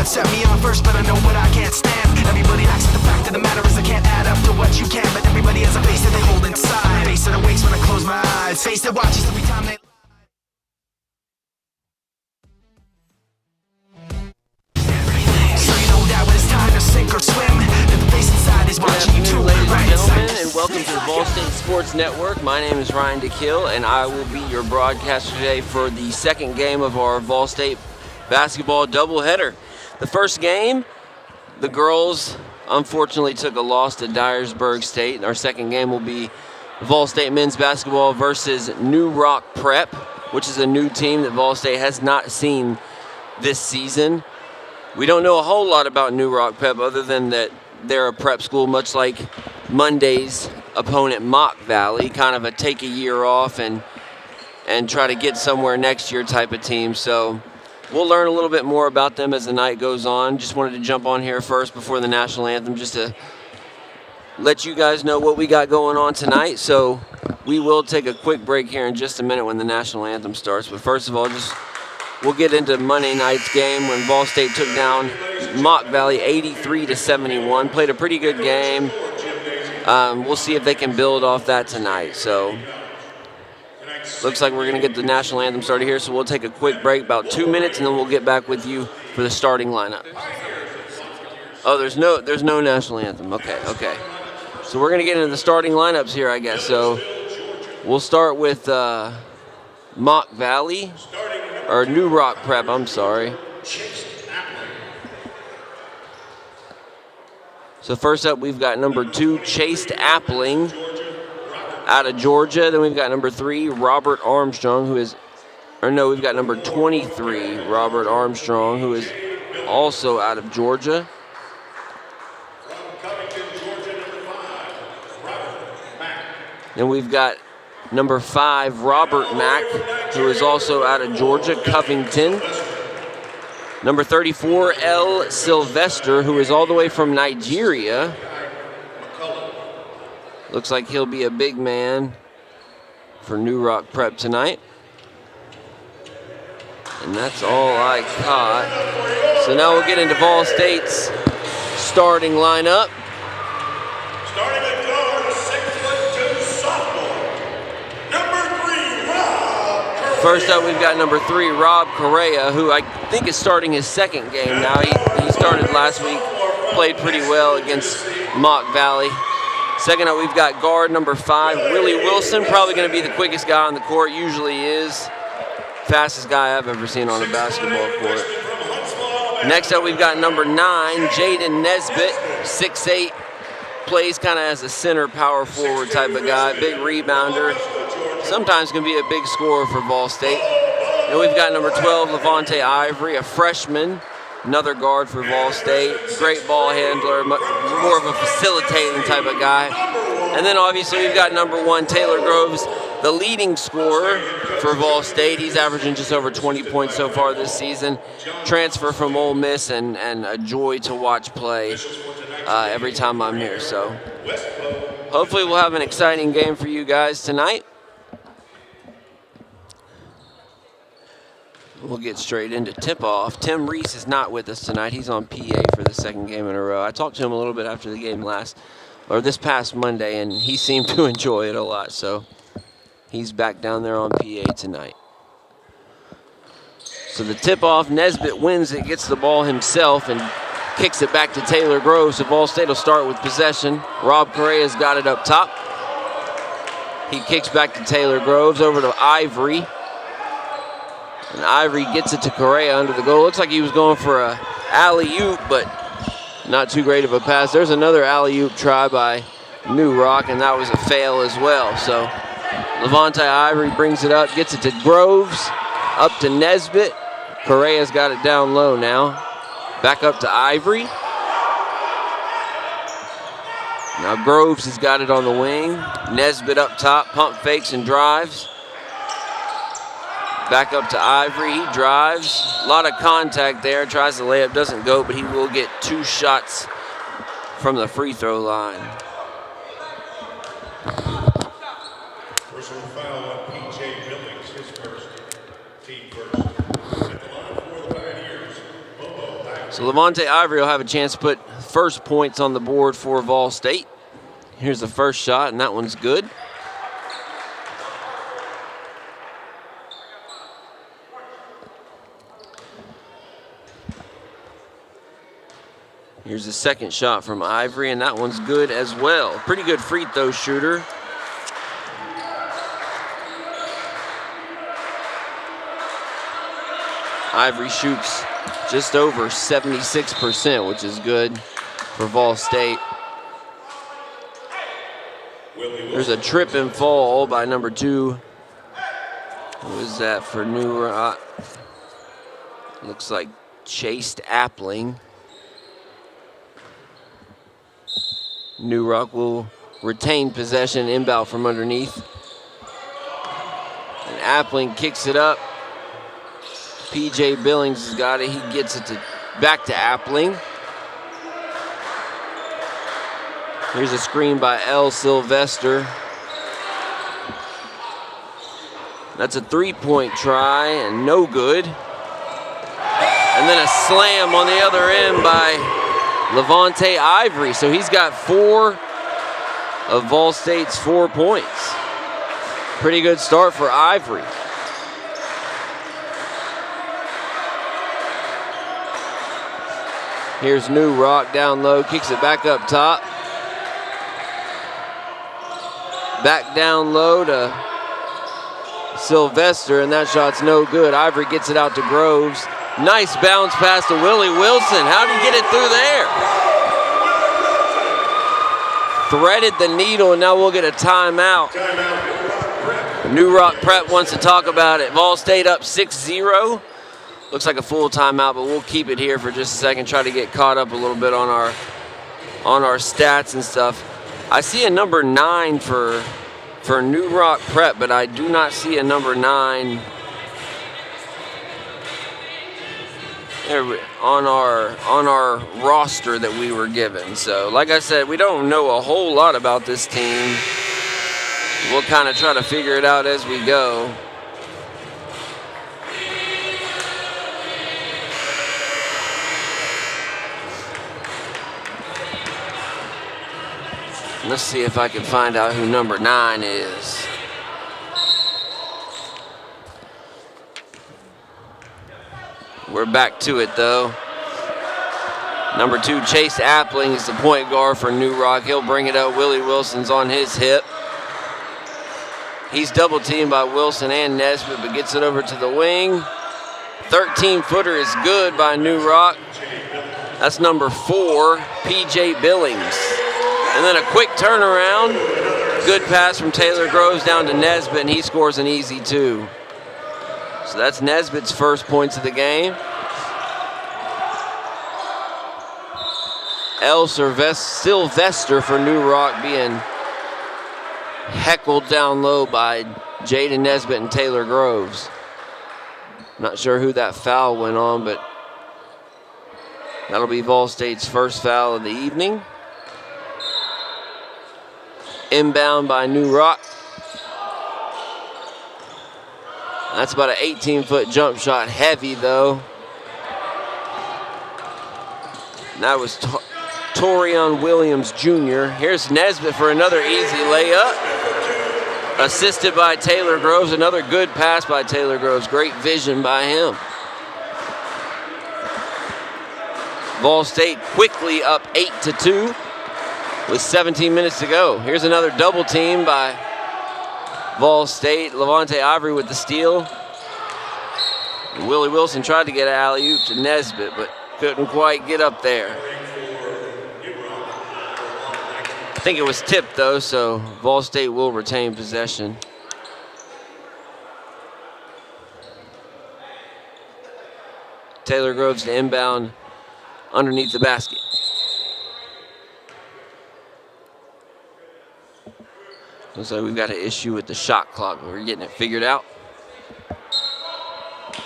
set me on first, but I know what I can't stand. Everybody acts like the fact of the matter is I can't add up to what you can, but everybody has a face that they hold inside. Face that awakes when I close my eyes. Face that watches every time they. So you know that when it's time to sink or swim, that the face inside is watching you too. Ladies Right and gentlemen, inside. and welcome to the Ball State Sports Network. My name is Ryan DeKill, and I will be your broadcaster today for the second game of our Ball State basketball doubleheader. The first game, the girls unfortunately took a loss to Dyersburg State, and our second game will be Vol State men's basketball versus New Rock Prep, which is a new team that Vol State has not seen this season. We don't know a whole lot about New Rock Prep other than that they're a prep school, much like Monday's opponent, Mock Valley, kind of a take a year off and try to get somewhere next year type of team. So we'll learn a little bit more about them as the night goes on. Just wanted to jump on here first before the national anthem just to let you guys know what we got going on tonight. So we will take a quick break here in just a minute when the national anthem starts. But first of all, we'll get into Monday night's game when Ball State took down Mock Valley 83-71. Played a pretty good game. We'll see if they can build off that tonight. So looks like we're going to get the national anthem started here. So we'll take a quick break, about 2 minutes, and then we'll get back with you for the starting lineup. Oh, there's no national anthem. Okay. So we're going to get into the starting lineups here, I guess. So we'll start with Mock Valley. Or New Rock Prep, I'm sorry. So first up, we've got number 2, Chase Appling out of Georgia. Then we've got number 3, Robert Armstrong, we've got number 23, Robert Armstrong, who is also out of Georgia. Then we've got number 5, Robert Mack, who is also out of Georgia, Covington. Number 34, L. Sylvester, who is all the way from Nigeria. Looks like he'll be a big man for New Rock Prep tonight. And that's all I caught. So now we'll get into Vol State's starting lineup. Starting at guard, 6'2" sophomore, number 3, Rob Correa. First up, we've got number 3, Rob Correa, who I think is starting his second game now. He started last week, played pretty well against Mock Valley. Second up, we've got guard number 5, Willie Wilson, probably going to be the quickest guy on the court, usually is. Fastest guy I've ever seen on a basketball court. Next up, we've got number 9, Jaden Nesbitt, 6'8", plays kind of as a center power forward type of guy, big rebounder. Sometimes can be a big scorer for Ball State. And we've got number 12, Levante Ivory, a freshman, another guard for Ball State. Great ball handler, more of a facilitating type of guy. And then obviously we've got number 1, Taylor Groves, the leading scorer for Ball State. He's averaging just over 20 points so far this season. Transfer from Ole Miss and a joy to watch play every time I'm here. So hopefully we'll have an exciting game for you guys tonight. We'll get straight into tip-off. Tim Reese is not with us tonight. He's on PA for the second game in a row. I talked to him a little bit after the game this past Monday, and he seemed to enjoy it a lot. So he's back down there on PA tonight. So the tip-off, Nesbitt wins it, gets the ball himself, and kicks it back to Taylor Groves. So Ball State will start with possession. Rob Correa's got it up top. He kicks back to Taylor Groves, over to Ivory. And Ivory gets it to Correa under the goal. Looks like he was going for a alley-oop, but not too great of a pass. There's another alley-oop try by New Rock, and that was a fail as well. So Levante Ivory brings it up, gets it to Groves, up to Nesbitt. Correa's got it down low now. Back up to Ivory. Now Groves has got it on the wing. Nesbitt up top, pump fakes and drives. Back up to Ivory, he drives. A lot of contact there, tries to lay up, doesn't go, but he will get 2 shots from the free throw line. Personal foul on P.J. Billings, his first, team first. At the line for the Pioneers, Bobo Packer. So Levante Ivory will have a chance to put first points on the board for Vol State. Here's the first shot, and that one's good. Here's the second shot from Ivory, and that one's good as well. Pretty good free throw shooter. Ivory shoots just over 76%, which is good for Vol State. There's a trip and fall by number 2. Who is that for New Rock? Looks like Chase Appling. New Rock will retain possession, inbound from underneath. And Appling kicks it up. PJ Billings has got it. He gets it back to Appling. Here's a screen by L. Sylvester. That's a three-point try and no good. And then a slam on the other end by Levante Ivory. So he's got 4 of Vol State's 4 points. Pretty good start for Ivory. Here's New Rock down low, kicks it back up top. Back down low to Sylvester, and that shot's no good. Ivory gets it out to Groves. Nice bounce pass to Willie Wilson. How did he get it through there? Threaded the needle, and now we'll get a timeout. New Rock Prep wants to talk about it. Vol State up 6-0. Looks like a full timeout, but we'll keep it here for just a second, try to get caught up a little bit on our stats and stuff. I see a number 9 for New Rock Prep, but I do not see a number 9 on our roster that we were given. So, like I said, we don't know a whole lot about this team. We'll kind of try to figure it out as we go. Let's see if I can find out who number 9 is. We're back to it though. Number 2, Chase Appling is the point guard for New Rock. He'll bring it up. Willie Wilson's on his hip. He's double teamed by Wilson and Nesbitt, but gets it over to the wing. 13-footer is good by New Rock. That's number 4, PJ Billings. And then a quick turnaround. Good pass from Taylor Groves down to Nesbitt, and he scores an easy 2. So that's Nesbitt's first points of the game. L. Sylvester for New Rock being heckled down low by Jaden Nesbitt and Taylor Groves. Not sure who that foul went on, but that'll be Vol State's first foul of the evening. Inbound by New Rock. That's about an 18-foot jump shot, heavy though. And that was Torian Williams Jr. Here's Nesbitt for another easy layup. Assisted by Taylor Groves, another good pass by Taylor Groves. Great vision by him. Vol State quickly up 8-2 with 17 minutes to go. Here's another double team by Vol State. Levante Ivory with the steal. Willie Wilson tried to get an alley-oop to Nesbitt, but couldn't quite get up there. I think it was tipped though, so Vol State will retain possession. Taylor Groves to inbound underneath the basket. Looks like we've got an issue with the shot clock, but we're getting it figured out.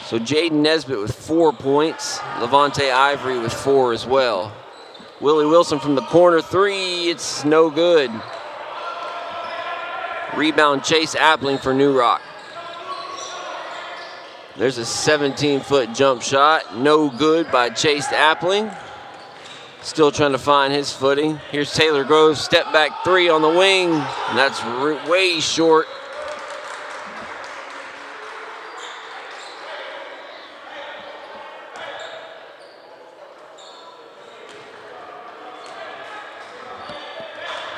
So Jaden Nesbitt with 4 points. Levante Ivory with 4 as well. Willie Wilson from the corner 3, it's no good. Rebound Chase Appling for New Rock. There's a 17-foot jump shot. No good by Chase Appling. Still trying to find his footing. Here's Taylor Groves, step back three on the wing. And that's way short.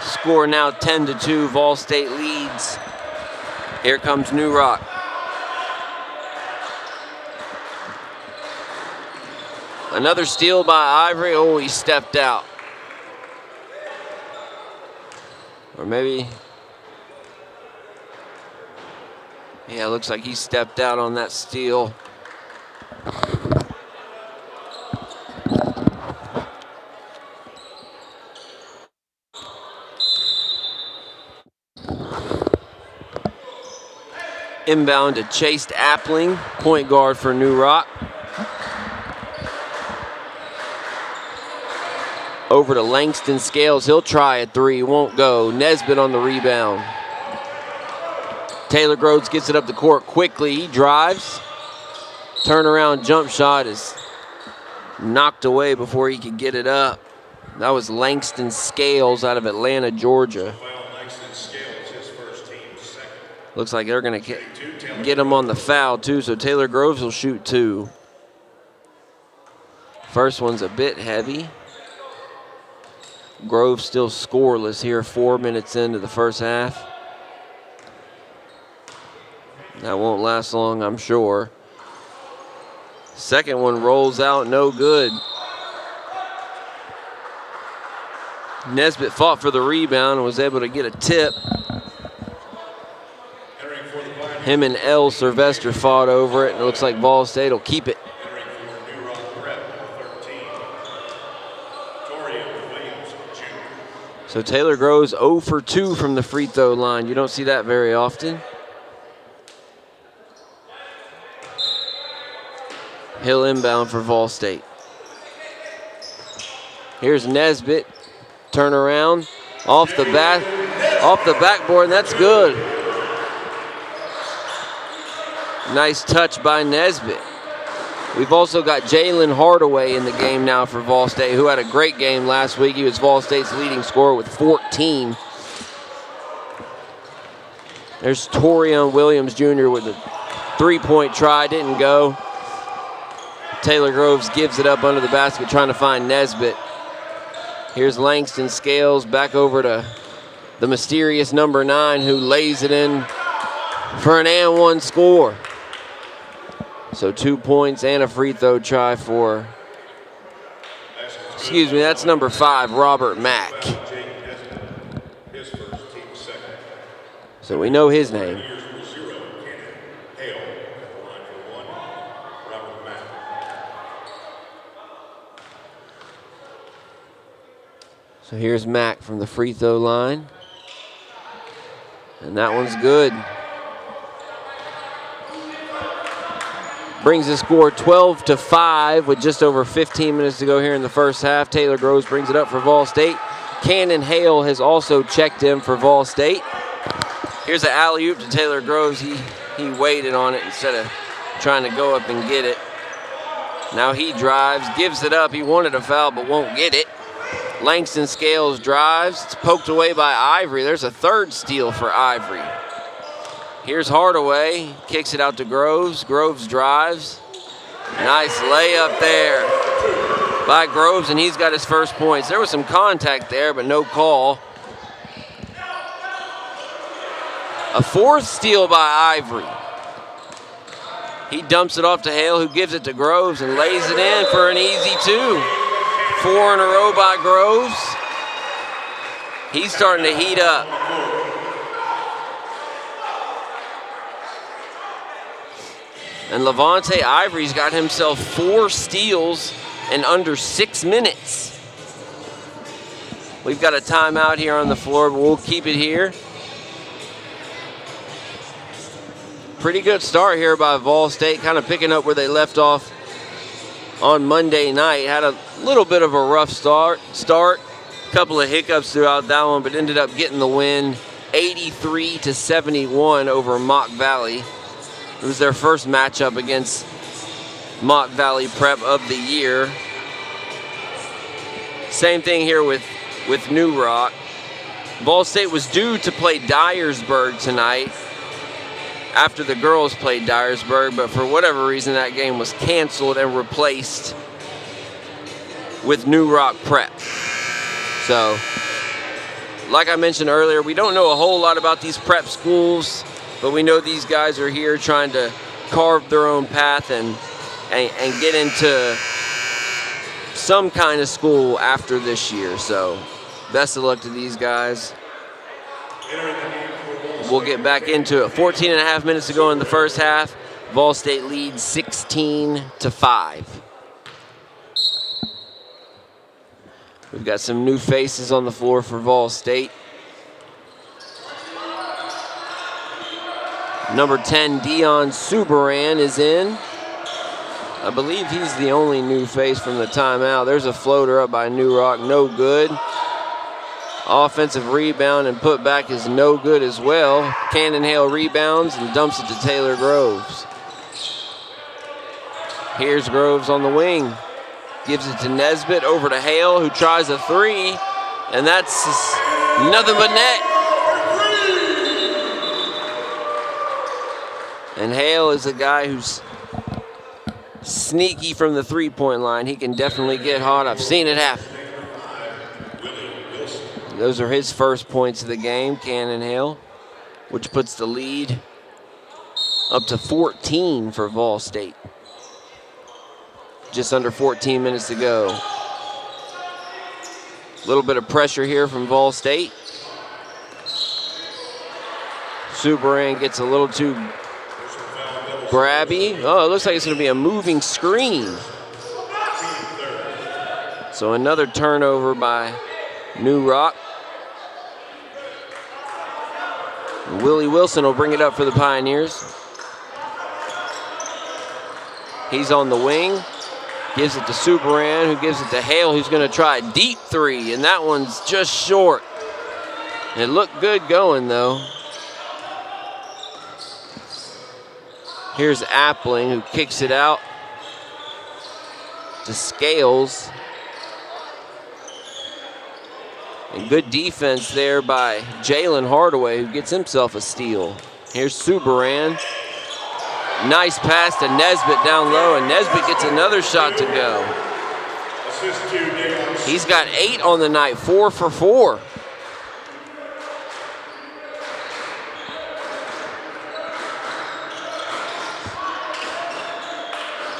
Score now 10-2. Vol State leads. Here comes New Rock. Another steal by Ivory. Oh, he stepped out. Or maybe, yeah, looks like he stepped out on that steal. Inbound to Chase Appling, point guard for New Rock. Over to Langston Scales. He'll try a three, won't go. Nesbitt on the rebound. Taylor Groves gets it up the court quickly. He drives. Turnaround jump shot is knocked away before he could get it up. That was Langston Scales out of Atlanta, Georgia. Looks like they're going to get him on the foul, too, so Taylor Groves will shoot two. First one's a bit heavy. Groves still scoreless here 4 minutes into the first half. That won't last long, I'm sure. Second one rolls out, no good. Nesbitt fought for the rebound and was able to get a tip. Him and L. Sylvester fought over it, and it looks like Vol State will keep it. So Taylor Groves 0 for 2 from the free throw line. You don't see that very often. Hill inbound for Vol State. Here's Nesbitt. Turn around. Off the backboard, and that's good. Nice touch by Nesbitt. We've also got Jalen Hardaway in the game now for Vol State, who had a great game last week. He was Vol State's leading scorer with 14. There's Torian Williams Jr. with a three-point try, didn't go. Taylor Groves gives it up under the basket, trying to find Nesbitt. Here's Langston Scales back over to the mysterious number 9, who lays it in for an and one score. So 2 points and a free throw try for, excuse me, that's number 5, Robert Mack. So we know his name. So here's Mack from the free throw line. And that one's good. Brings the score 12-5 with just over 15 minutes to go here in the first half. Taylor Groves brings it up for Vol State. Cannon Hale has also checked in for Vol State. Here's an alley-oop to Taylor Groves. He waited on it instead of trying to go up and get it. Now he drives, gives it up. He wanted a foul but won't get it. Langston Scales drives. It's poked away by Ivory. There's a third steal for Ivory. Here's Hardaway, kicks it out to Groves. Groves drives. Nice layup there by Groves, and he's got his first points. There was some contact there, but no call. A fourth steal by Ivory. He dumps it off to Hale, who gives it to Groves and lays it in for an easy 2. 4 in a row by Groves. He's starting to heat up. And Levante Ivory's got himself 4 steals in under 6 minutes. We've got a timeout here on the floor, but we'll keep it here. Pretty good start here by Vol State, kind of picking up where they left off on Monday night. Had a little bit of a rough start. A couple of hiccups throughout that one, but ended up getting the win 83-71 over Mock Valley. It was their first matchup against Mott Valley Prep of the year. Same thing here with New Rock. Ball State was due to play Dyersburg tonight after the girls played Dyersburg, but for whatever reason that game was canceled and replaced with New Rock Prep. So, like I mentioned earlier, we don't know a whole lot about these prep schools, but we know these guys are here trying to carve their own path and get into some kind of school after this year. So, best of luck to these guys. We'll get back into it. 14 and a half minutes to go in the first half. Vol State leads 16-5. We've got some new faces on the floor for Vol State. Number 10, Dion Subaran is in. I believe he's the only new face from the timeout. There's a floater up by New Rock, no good. Offensive rebound and putback is no good as well. Cannonhale rebounds and dumps it to Taylor Groves. Here's Groves on the wing. Gives it to Nesbitt, over to Hale, who tries a three, and that's nothing but net. And Hale is a guy who's sneaky from the three-point line. He can definitely get hot. I've seen it happen. Those are his first points of the game, Cannonhale, which puts the lead up to 14 for Vol State. Just under 14 minutes to go. A little bit of pressure here from Vol State. Subaran gets a little too grabby. Oh, it looks like it's going to be a moving screen. So another turnover by New Rock. Willie Wilson will bring it up for the Pioneers. He's on the wing. Gives it to Subaran, who gives it to Hale, who's going to try a deep three, and that one's just short. It looked good going, though. Here's Appling, who kicks it out to Scales. And good defense there by Jalen Hardaway, who gets himself a steal. Here's Subaran. Nice pass to Nesbitt down low, and Nesbitt gets another shot to go. He's got 8 on the night, 4 for 4.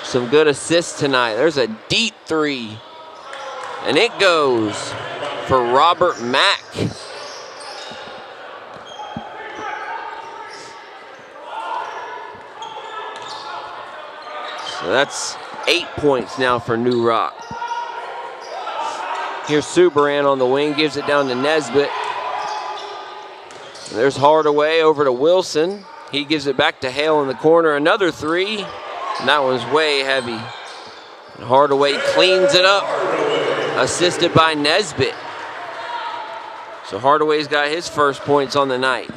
Some good assists tonight. There's a deep three, and it goes for Robert Mack. So that's 8 points now for New Rock. Here's Subaran on the wing, gives it down to Nesbitt. And there's Hardaway over to Wilson. He gives it back to Hale in the corner. Another three, and that one's way heavy. And Hardaway cleans it up, assisted by Nesbitt. So Hardaway's got his first points on the night.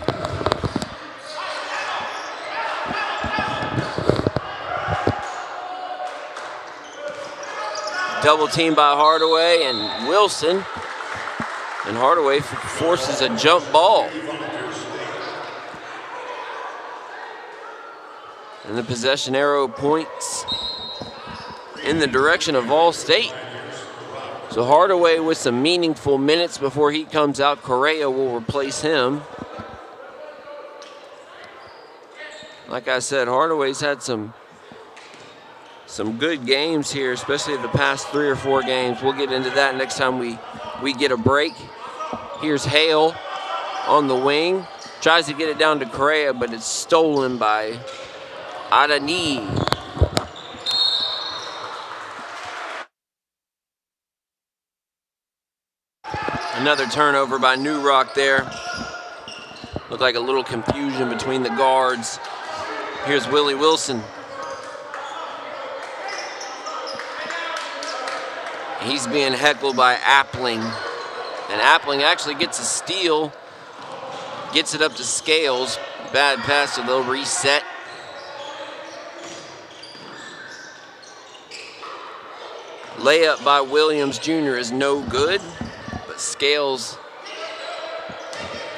Double team by Hardaway and Wilson. And Hardaway forces a jump ball. And the possession arrow points in the direction of Vol State. So Hardaway with some meaningful minutes before he comes out. Correa will replace him. Like I said, Hardaway's had some good games here, especially the past 3 or 4 games. We'll get into that next time we get a break. Here's Hale on the wing. Tries to get it down to Correa, but it's stolen by Adani. Another turnover by New Rock there. Looked like a little confusion between the guards. Here's Willie Wilson. He's being heckled by Appling. And Appling actually gets a steal. Gets it up to Scales. Bad pass, so they'll reset. Layup by Williams Jr. is no good, but Scales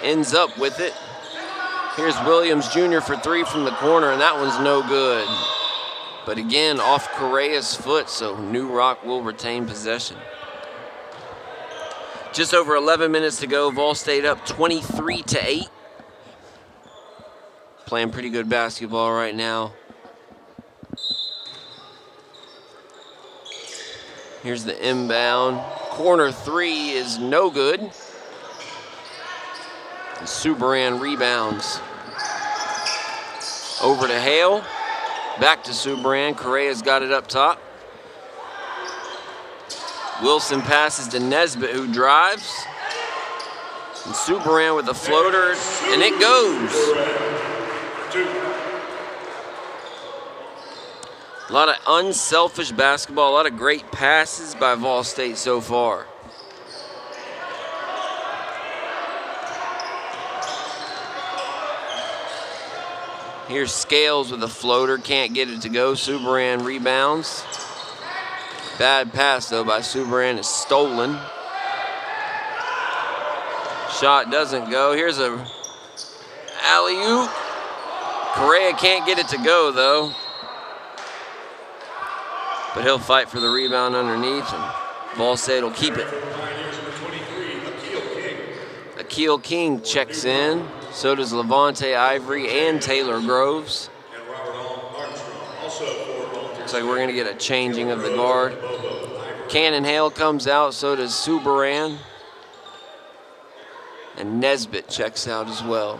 ends up with it. Here's Williams Jr. for three from the corner, and that one's no good. But again, off Correa's foot, so New Rock will retain possession. Just over 11 minutes to go. Vol State up 23-8. Playing pretty good basketball right now. Here's the inbound. Corner three is no good. And Subaran rebounds. Over to Hale. Back to Subaran. Correa's got it up top. Wilson passes to Nesbitt, who drives. And Subaran with a floater, and it goes. A lot of unselfish basketball, a lot of great passes by Vol State so far. Here's Scales with a floater, can't get it to go. Subaran rebounds. Bad pass though by Subaran, is stolen. Shot doesn't go. Here's a alley-oop. Correa can't get it to go though. But he'll fight for the rebound underneath, and Vol State will keep it. Akil King checks in. So does Levante Ivory and Taylor Groves. Looks like we're going to get a changing of the guard. Cannon Hale comes out, so does Subaran. And Nesbitt checks out as well.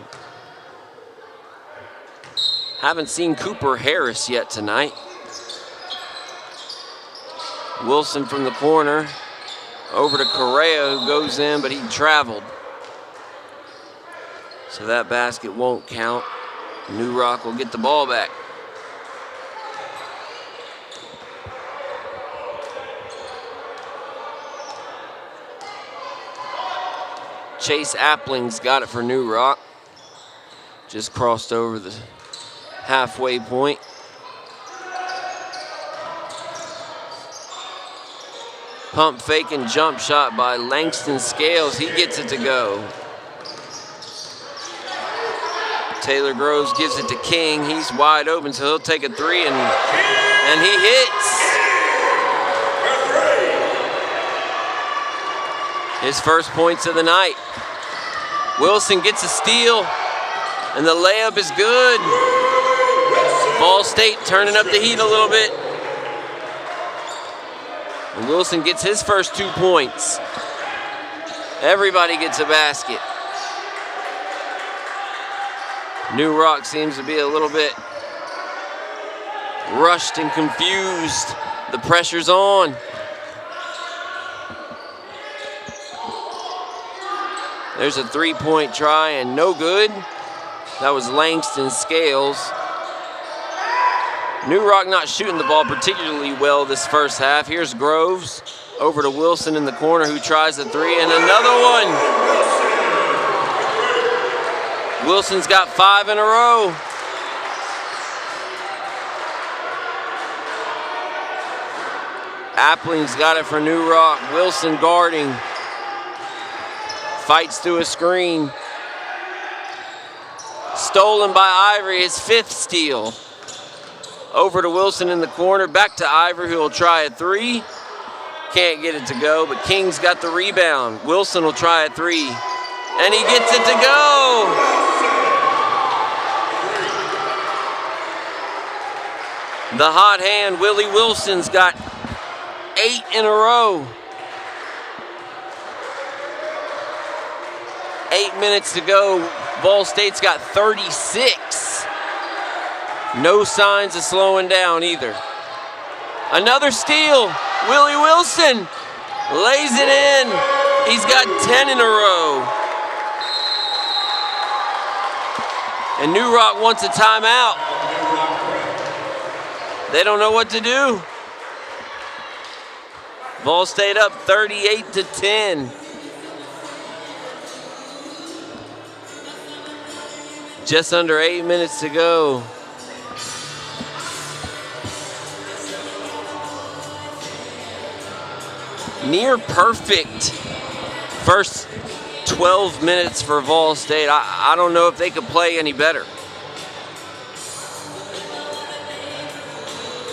Haven't seen Cooper Harris yet tonight. Wilson from the corner. Over to Correa, who goes in, but he traveled. So that basket won't count. New Rock will get the ball back. Chase Appling's got it for New Rock. Just crossed over the halfway point. Pump fake and jump shot by Langston Scales. He gets it to go. Taylor Groves gives it to King. He's wide open, so he'll take a three, and he hits. His first points of the night. Wilson gets a steal, and the layup is good. Vol State turning up the heat a little bit. And Wilson gets his first 2 points. Everybody gets a basket. New Rock seems to be a little bit rushed and confused. The pressure's on. There's a three-point try and no good. That was Langston Scales. New Rock not shooting the ball particularly well this first half. Here's Groves over to Wilson in the corner, who tries the three, and another one. Wilson's got 5 in a row. Appling's got it for New Rock. Wilson guarding. Fights through a screen. Stolen by Ivory, his 5th steal. Over to Wilson in the corner. Back to Ivory, who will try a three. Can't get it to go, but King's got the rebound. Wilson will try a three, and he gets it to go. The hot hand, Willie Wilson's got 8 in a row. 8 minutes to go. Vol State's got 36. No signs of slowing down either. Another steal. Willie Wilson lays it in. He's got 10 in a row. And New Rock wants a timeout. They don't know what to do. Vol State up 38-10. Just under 8 minutes to go. near perfect first 12 minutes for Vol State. I don't know if they could play any better.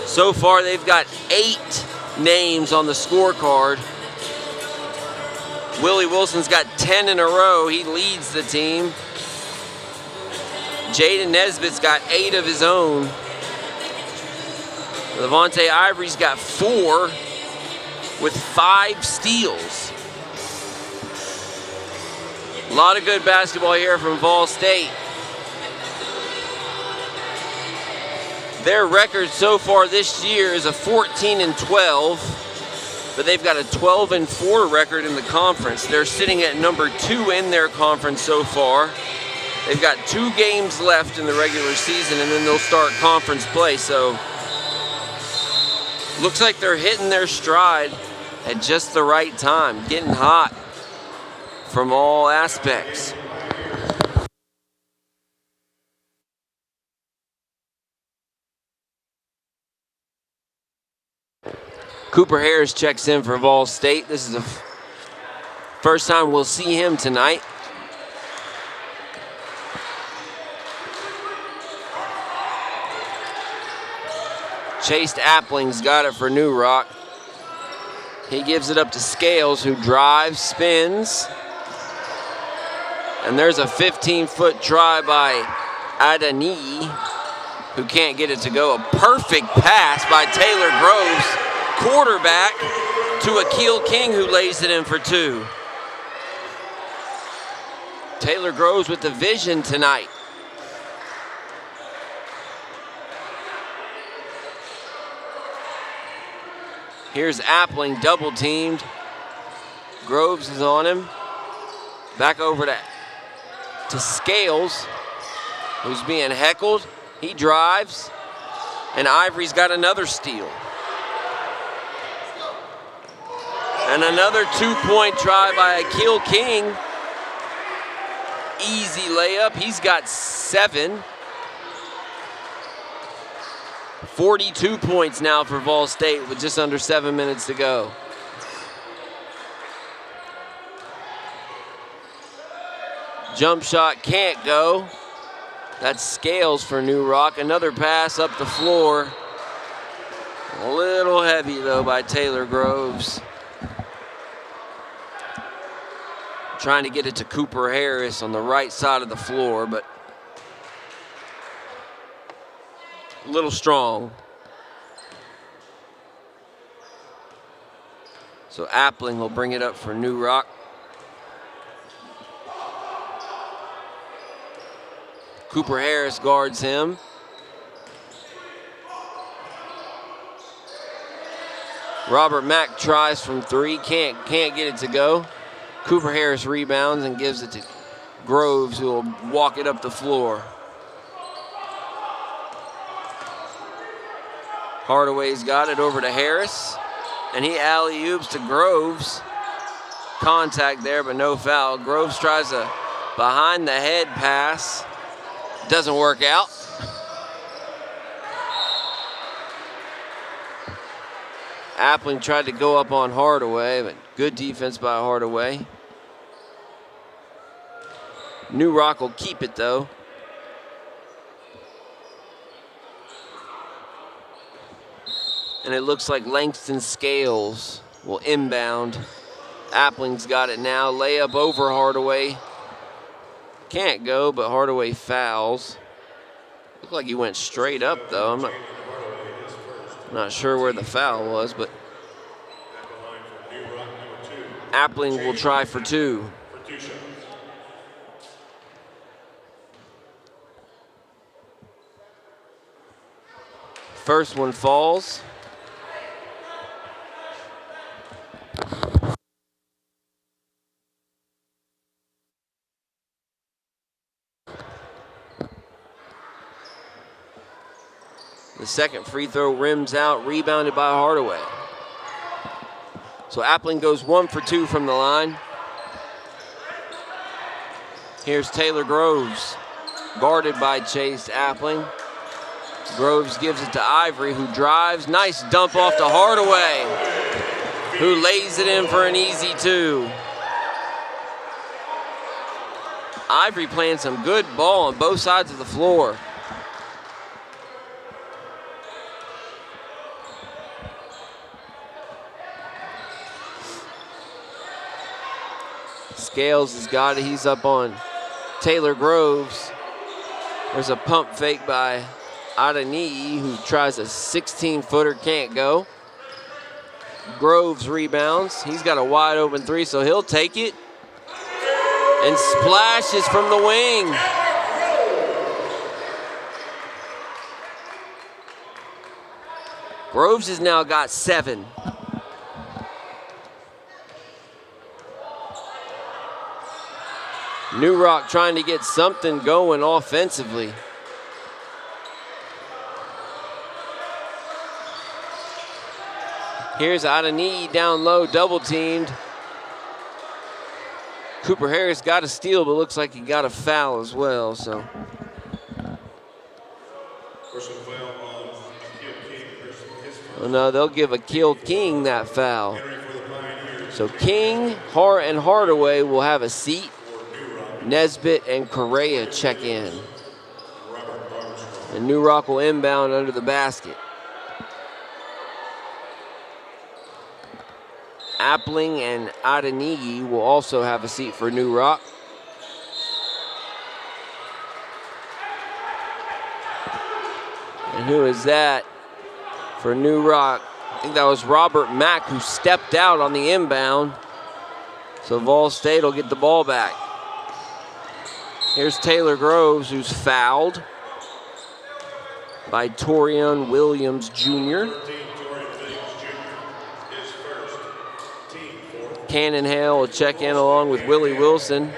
So far, they've got 8 names on the scorecard. Willie Wilson's got 10 in a row. He leads the team. Jaden Nesbitt's got 8 of his own. Levante Ivory's got 4 with 5 steals. A lot of good basketball here from Vol State. Their record so far this year is a 14-12, but they've got a 12-4 record in the conference. They're sitting at number 2 in their conference so far. They've got 2 games left in the regular season, and then they'll start conference play. So looks like they're hitting their stride at just the right time, getting hot from all aspects. Cooper Harris checks in for Vol State. This is the first time we'll see him tonight. Chase Appling's got it for New Rock. He gives it up to Scales, who drives, spins. And there's a 15-foot try by Adani, who can't get it to go. A perfect pass by Taylor Groves, quarterback, to Akil King, who lays it in for 2. Taylor Groves with the vision tonight. Here's Appling, double teamed. Groves is on him. Back over to Scales, who's being heckled. He drives, and Ivory's got another steal. And another 2-point try by Akil King. Easy layup. He's got 7. 42 points now for Vol State with just under 7 minutes to go. Jump shot can't go. That's Scales for New Rock. Another pass up the floor. A little heavy though by Taylor Groves. Trying to get it to Cooper Harris on the right side of the floor, but a little strong. So Appling will bring it up for New Rock. Cooper Harris guards him. Robert Mack tries from 3, can't get it to go. Cooper Harris rebounds and gives it to Groves, who will walk it up the floor. Hardaway's got it over to Harris, and he alley-oops to Groves. Contact there, but no foul. Groves tries a behind-the-head pass. Doesn't work out. Appling tried to go up on Hardaway, but good defense by Hardaway. New Rock will keep it, though. And it looks like Langston Scales will inbound. Appling's got it now. Layup over Hardaway. Can't go, but Hardaway fouls. Looked like he went straight up, though. I'm not sure where the foul was, but Appling will try for 2. First one falls. The second free throw rims out, rebounded by Hardaway. So Appling goes 1 for 2 from the line. Here's Taylor Groves, guarded by Chase Appling. Groves gives it to Ivory, who drives. Nice dump off to Hardaway. who lays it in for an easy 2. Ivory playing some good ball on both sides of the floor. Scales has got it. He's up on Taylor Groves. There's a pump fake by Adeniyi, who tries a 16-footer, can't go. Groves rebounds. He's got a wide open 3, so he'll take it. And splashes from the wing. Groves has now got 7. New Rock trying to get something going offensively. Here's Adeniyi down low, double teamed. Cooper Harris got a steal, but looks like he got a foul as well. So. Oh, no, they'll give Akil King that foul. So King, Hart, and Hardaway will have a seat. Nesbitt and Correa check in. And New Rock will inbound under the basket. Appling and Adeniyi will also have a seat for New Rock. And who is that for New Rock? I think that was Robert Mack, who stepped out on the inbound. So Vol State will get the ball back. Here's Taylor Groves, who's fouled by Torian Williams Jr. Cannon Hale will check in along with Willie Wilson.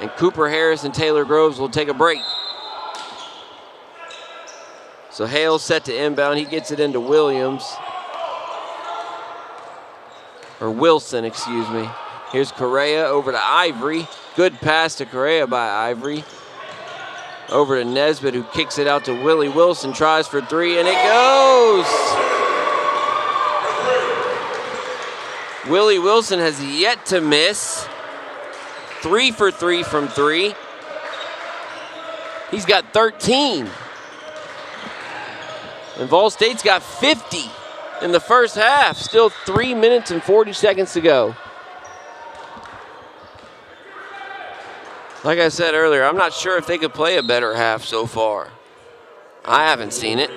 And Cooper Harris and Taylor Groves will take a break. So Hale's set to inbound. He gets it into Williams. Or Wilson, excuse me. Here's Correa over to Ivory. Good pass to Correa by Ivory. Over to Nesbitt, who kicks it out to Willie Wilson. Tries for 3, and it goes! Willie Wilson has yet to miss. 3 for 3 from 3. He's got 13. And Vol State's got 50 in the first half. Still 3 minutes and 40 seconds to go. Like I said earlier, I'm not sure if they could play a better half so far. I haven't seen it.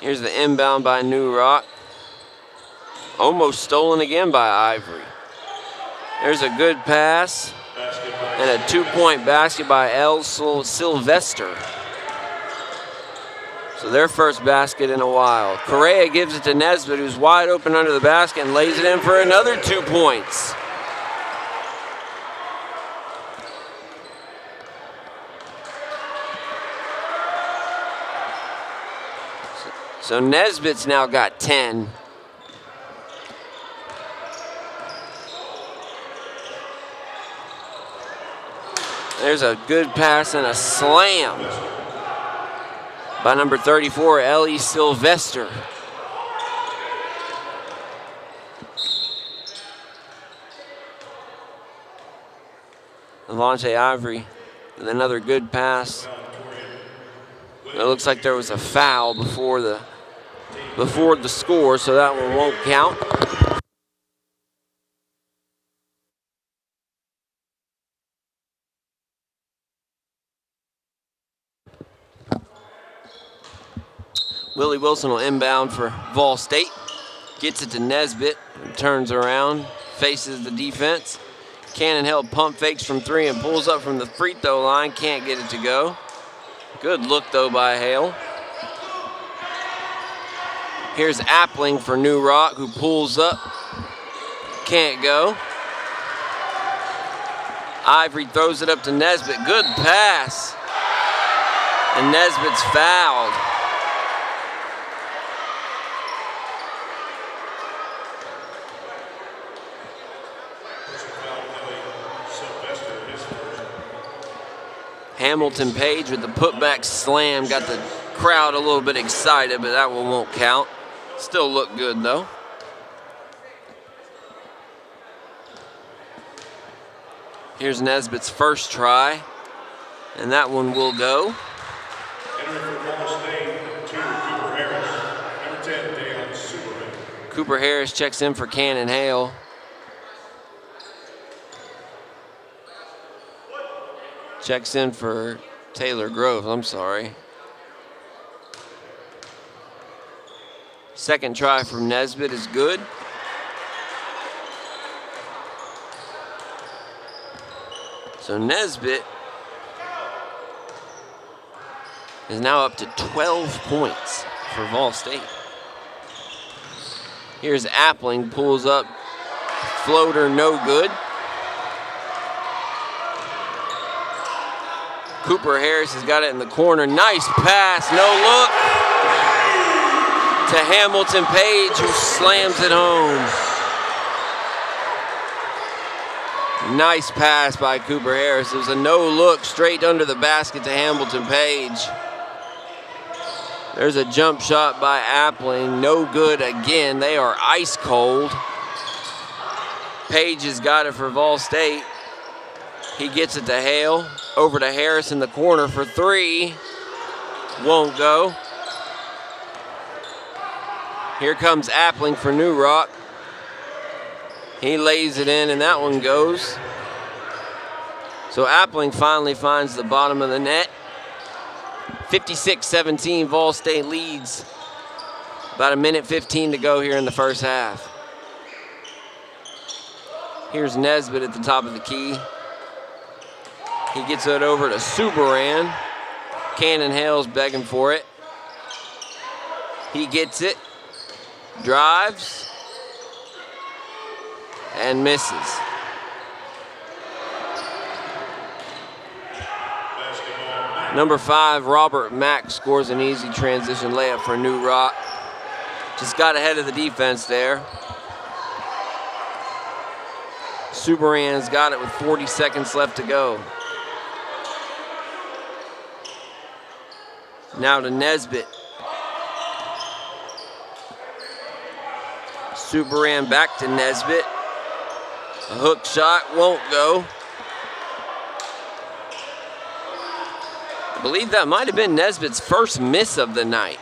Here's the inbound by New Rock. Almost stolen again by Ivory. There's a good pass and a 2-point basket by El Sylvester. So their first basket in a while. Correa gives it to Nesbitt, who's wide open under the basket and lays it in for another 2 points. So Nesbitt's now got 10. There's a good pass and a slam by number 34, Ellie Sylvester. Avante Ivory with another good pass. It looks like there was a foul before the score, so that one won't count. Willie Wilson will inbound for Vol State. Gets it to Nesbitt, turns around, faces the defense. Cannon held pump fakes from 3 and pulls up from the free throw line. Can't get it to go. Good look though by Hale. Here's Appling for New Rock, who pulls up. Can't go. Ivory throws it up to Nesbitt. Good pass. And Nesbitt's fouled. Hamilton Page with the putback slam. Got the crowd a little bit excited, but that one won't count. Still look good, though. Here's Nesbitt's first try, and that one will go. Entering for Ball State, 2, Cooper Harris. Number 10, Deion Superman. Cooper Harris checks in for Cannon Hale. Checks in for Taylor Groves, I'm sorry. Second try from Nesbitt is good. So Nesbitt is now up to 12 points for Vol State. Here's Appling, pulls up, floater no good. Cooper Harris has got it in the corner. Nice pass, no look to Hamilton Page, who slams it home. Nice pass by Cooper Harris. It was a no look straight under the basket to Hamilton Page. There's a jump shot by Appling, no good again. They are ice cold. Page has got it for Vol State. He gets it to Hale. Over to Harris in the corner for 3. Won't go. Here comes Appling for New Rock. He lays it in, and that one goes. So Appling finally finds the bottom of the net. 56-17, Vol State leads. About 1:15 to go here in the first half. Here's Nesbitt at the top of the key. He gets it over to Subaran. Cannon Hale's begging for it. He gets it, drives, and misses. Number 5, Robert Mack scores an easy transition layup for New Rock. Just got ahead of the defense there. Subaran's got it with 40 seconds left to go. Now to Nesbitt. Subaran back to Nesbitt. A hook shot won't go. I believe that might have been Nesbitt's first miss of the night.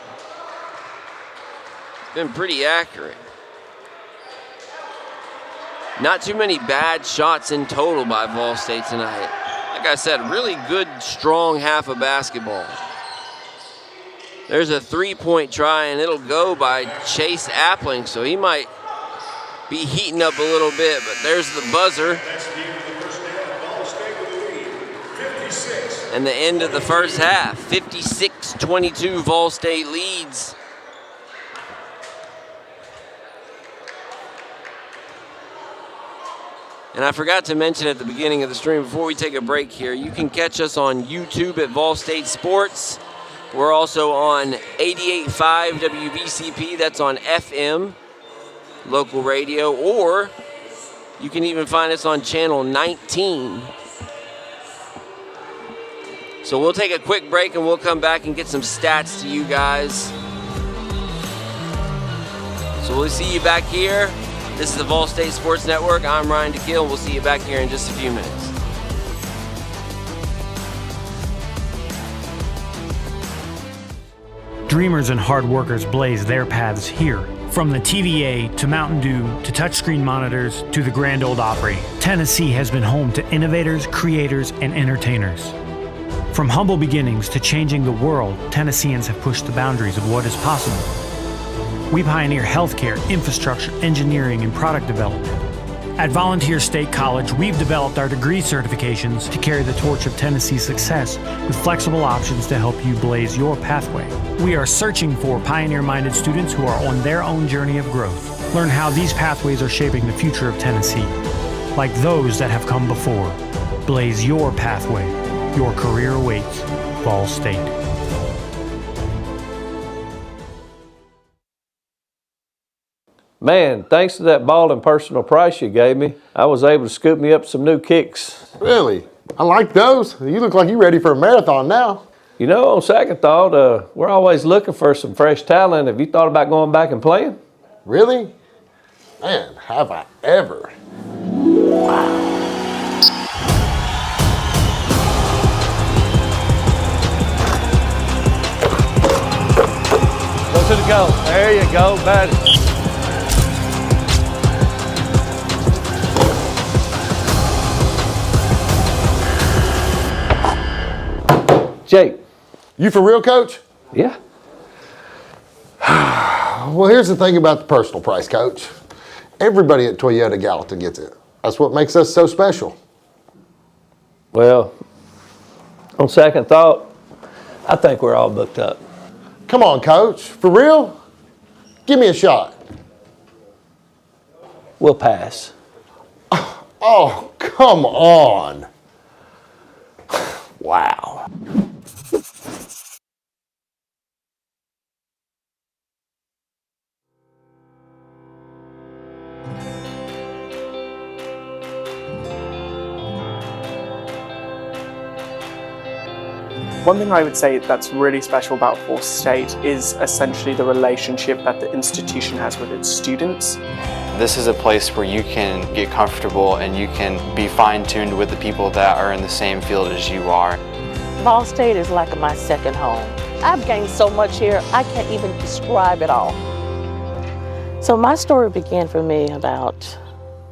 Been pretty accurate. Not too many bad shots in total by Vol State tonight. Like I said, really good, strong half of basketball. There's a 3-point try, and it'll go by Chase Appling, so he might be heating up a little bit, but there's the buzzer. That's the end of the first half. Ball State with the lead, 56. And the end of the first half, 56-22, Vol State leads. And I forgot to mention at the beginning of the stream, before we take a break here, you can catch us on YouTube at Vol State Sports. We're also on 88.5 WVCP, that's on FM, local radio, or you can even find us on channel 19. So we'll take a quick break and we'll come back and get some stats to you guys. So we'll see you back here. This is the Vol State Sports Network. I'm Ryan DeKiel, and we'll see you back here in just a few minutes. Dreamers and hard workers blaze their paths here. From the TVA to Mountain Dew to touchscreen monitors to the Grand Ole Opry, Tennessee has been home to innovators, creators, and entertainers. From humble beginnings to changing the world, Tennesseans have pushed the boundaries of what is possible. We pioneer healthcare, infrastructure, engineering, and product development. At Volunteer State College, we've developed our degree certifications to carry the torch of Tennessee's success with flexible options to help you blaze your pathway. We are searching for pioneer-minded students who are on their own journey of growth. Learn how these pathways are shaping the future of Tennessee. Like those that have come before. Blaze your pathway. Your career awaits. Vol State. Man, thanks to that Baldwin personal price you gave me, I was able to scoop me up some new kicks. Really? I like those. You look like you're ready for a marathon now. You know, on second thought, we're always looking for some fresh talent. Have you thought about going back and playing? Really? Man, have I ever. Wow. Go to the goal. There you go, buddy. Jake. You for real, Coach? Yeah. Well, here's the thing about the personal price, Coach. Everybody at Toyota Gallatin gets it. That's what makes us so special. Well, on second thought, I think we're all booked up. Come on, Coach. For real? Give me a shot. We'll pass. Oh, come on. Wow. One thing I would say that's really special about Ball State is essentially the relationship that the institution has with its students. This is a place where you can get comfortable and you can be fine-tuned with the people that are in the same field as you are. Ball State is like my second home. I've gained so much here, I can't even describe it all. So my story began for me about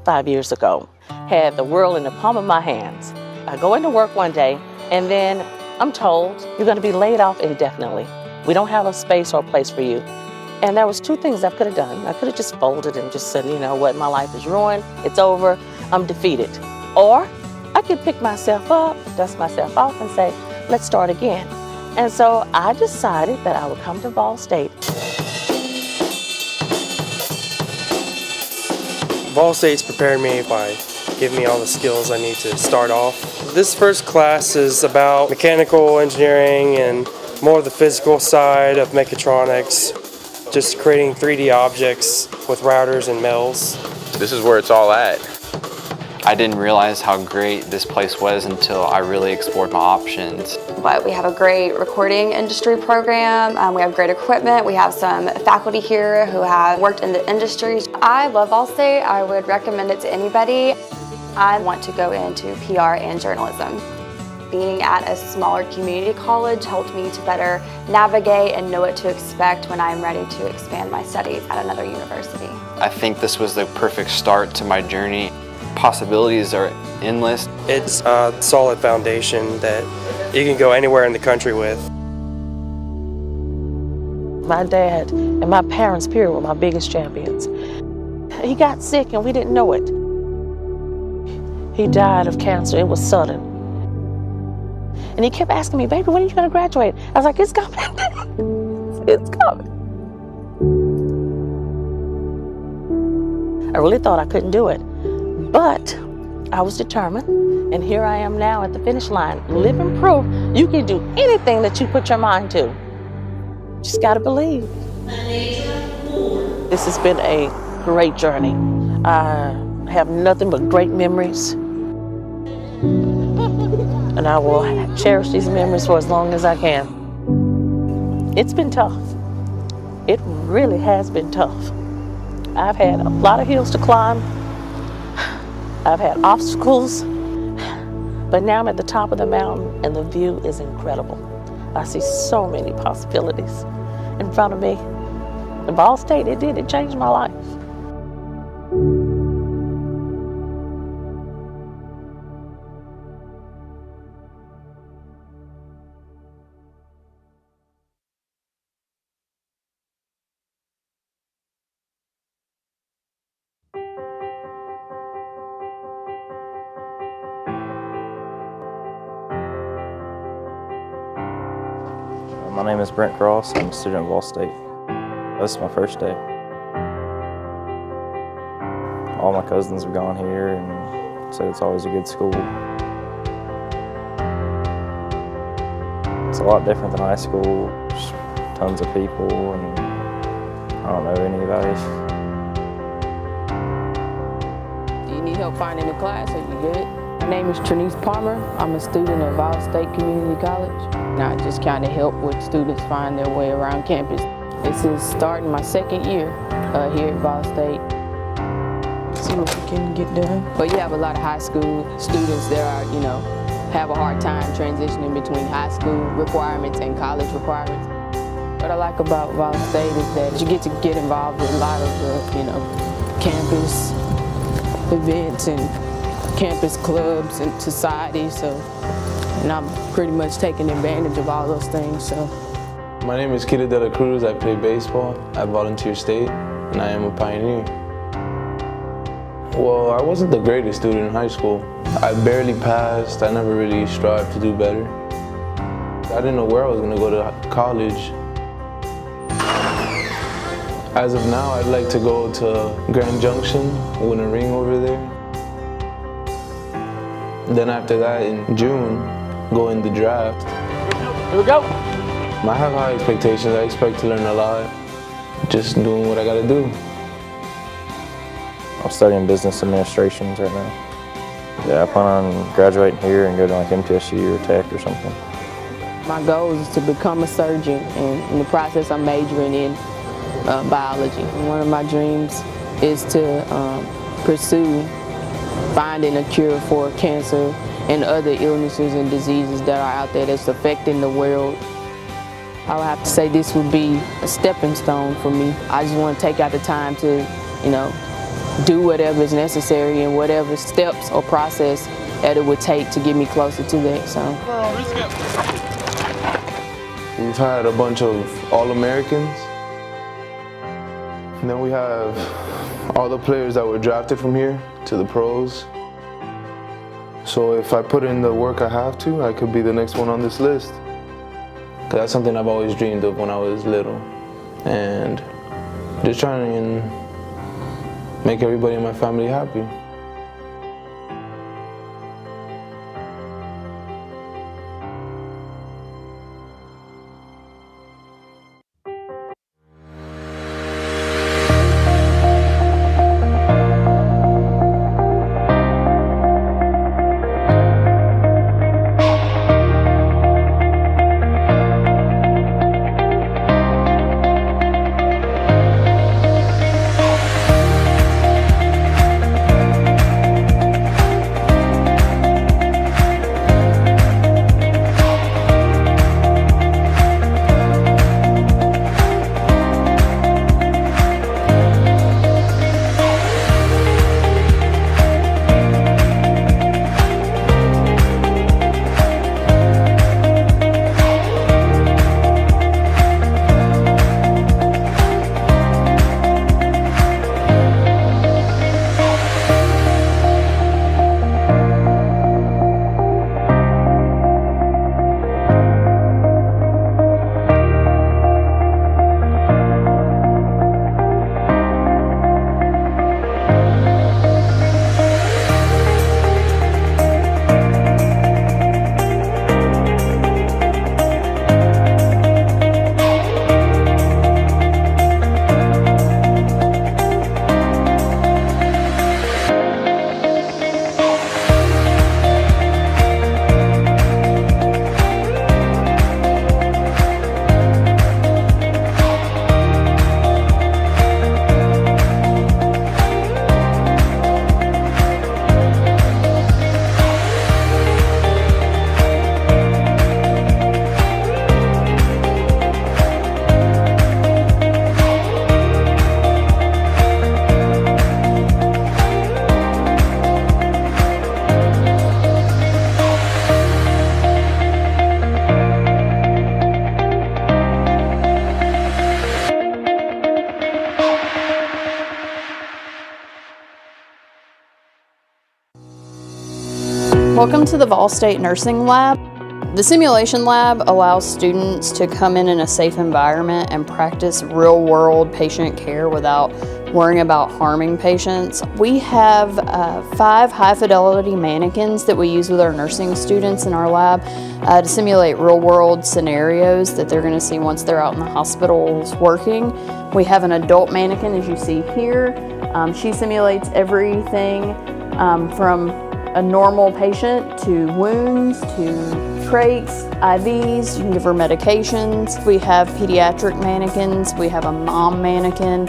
5 years ago. Had the world in the palm of my hands. I go into work one day and then I'm told you're going to be laid off indefinitely. We don't have a space or a place for you. And there was two things I could have done. I could have just folded and just said, you know what, my life is ruined, it's over, I'm defeated. Or I could pick myself up, dust myself off and say, let's start again. And so I decided that I would come to Ball State. Ball State's prepared me by giving me all the skills I need to start off. This first class is about mechanical engineering and more of the physical side of mechatronics, just creating 3D objects with routers and mills. This is where it's all at. I didn't realize how great this place was until I really explored my options. But we have a great recording industry program, we have great equipment, we have some faculty here who have worked in the industry. I love Ball State, I would recommend it to anybody. I want to go into PR and journalism. Being at a smaller community college helped me to better navigate and know what to expect when I'm ready to expand my studies at another university. I think this was the perfect start to my journey. Possibilities are endless. It's a solid foundation that you can go anywhere in the country with. My dad and my parents, period, were my biggest champions. He got sick and we didn't know it. He died of cancer, it was sudden. And he kept asking me, baby, when are you gonna graduate? I was like, it's coming, it's coming. I really thought I couldn't do it, but I was determined, and here I am now at the finish line, living proof you can do anything that you put your mind to. Just gotta believe. This has been a great journey. I have nothing but great memories. And I will cherish these memories for as long as I can. It's been tough. It really has been tough. I've had a lot of hills to climb. I've had obstacles. But now I'm at the top of the mountain and the view is incredible. I see so many possibilities in front of me. And Ball State, it changed my life. My name is Brent Cross. I'm a student at Ball State. This is my first day. All my cousins have gone here and said it's always a good school. It's a lot different than high school. There's tons of people and I don't know anybody. Do you need help finding a class or you good? My name is Trinice Palmer. I'm a student at Vol State Community College. And I just kind of help with students find their way around campus. This is starting my second year here at Vol State. See what we can get done. But you have a lot of high school students that are, have a hard time transitioning between high school requirements and college requirements. What I like about Vol State is that you get involved with a lot of the, campus events and campus clubs and societies. And I'm pretty much taking advantage of all those things. So. My name is Kida De La Cruz. I play baseball at Volunteer State, and I am a pioneer. Well, I wasn't the greatest student in high school. I barely passed. I never really strived to do better. I didn't know where I was going to go to college. As of now, I'd like to go to Grand Junction, win a ring over there. Then after that, in June, go in the draft. Here we go. I have high expectations. I expect to learn a lot, just doing what I gotta do. I'm studying business administrations right now. Yeah, I plan on graduating here and go to like MTSU or Tech or something. My goal is to become a surgeon, and in the process I'm majoring in biology. One of my dreams is to pursue finding a cure for cancer and other illnesses and diseases that are out there that's affecting the world. I would have to say this would be a stepping stone for me. I just want to take out the time to, do whatever is necessary and whatever steps or process that it would take to get me closer to that. So. We've had a bunch of All-Americans. And then we have all the players that were drafted from here to the pros. So if I put in the work I have to, I could be the next one on this list. That's something I've always dreamed of when I was little. And just trying to make everybody in my family happy. Welcome to the Vol State Nursing Lab. The simulation lab allows students to come in a safe environment and practice real-world patient care without worrying about harming patients. We have 5 high-fidelity mannequins that we use with our nursing students in our lab to simulate real-world scenarios that they're going to see once they're out in the hospitals working. We have an adult mannequin, as you see here. She simulates everything from a normal patient to wounds, to trachs, IVs. You can give her medications. We have pediatric mannequins. We have a mom mannequin.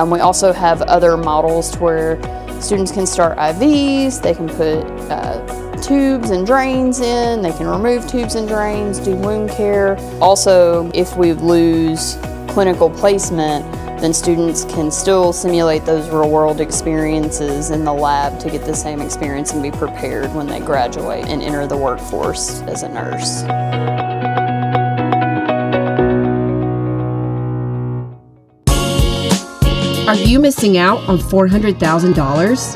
We also have other models where students can start IVs. They can put tubes and drains in. They can remove tubes and drains, do wound care. Also, if we lose clinical placement, then students can still simulate those real-world experiences in the lab to get the same experience and be prepared when they graduate and enter the workforce as a nurse. Are you missing out on $400,000?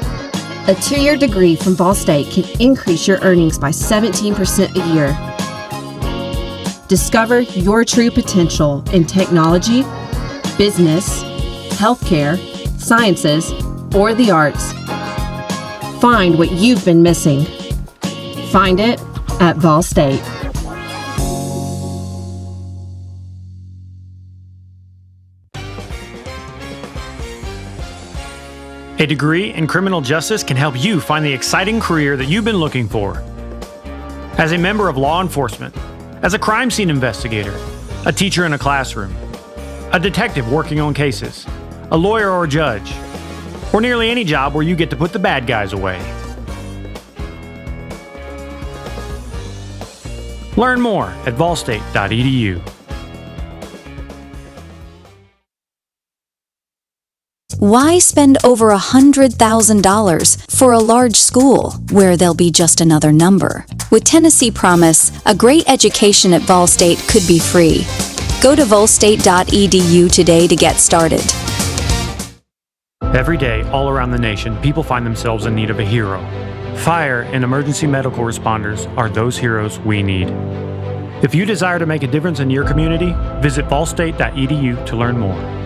A 2-year degree from Vol State can increase your earnings by 17% a year. Discover your true potential in technology, business, healthcare, sciences, or the arts. Find what you've been missing. Find it at Vol State. A degree in criminal justice can help you find the exciting career that you've been looking for. As a member of law enforcement, as a crime scene investigator, a teacher in a classroom, a detective working on cases, a lawyer or judge, or nearly any job where you get to put the bad guys away. Learn more at volstate.edu. Why spend over $100,000 for a large school where they'll be just another number? With Tennessee Promise, a great education at Vol State could be free. Go to volstate.edu today to get started. Every day, all around the nation, people find themselves in need of a hero. Fire and emergency medical responders are those heroes we need. If you desire to make a difference in your community, visit volstate.edu to learn more.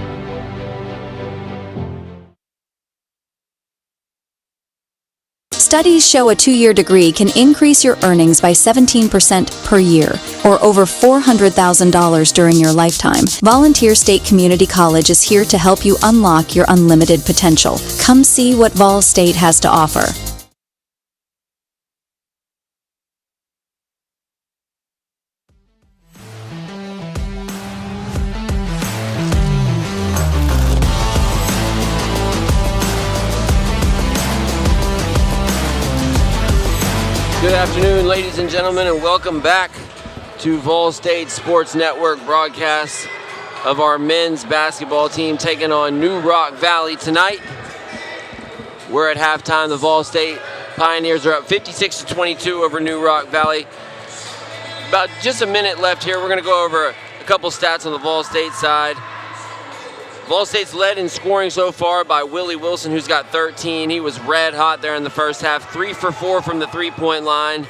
Studies show a 2-year degree can increase your earnings by 17% per year, or over $400,000 during your lifetime. Volunteer State Community College is here to help you unlock your unlimited potential. Come see what Vol State has to offer. Good afternoon, ladies and gentlemen, and welcome back to Vol State Sports Network broadcast of our men's basketball team taking on New Rock Valley tonight. We're at halftime. The Vol State Pioneers are up 56-22 over New Rock Valley. About just a minute left here. We're going to go over a couple stats on the Vol State side. Vol State's led in scoring so far by Willie Wilson, who's got 13. He was red hot there in the first half. 3 for 4 from the three-point line.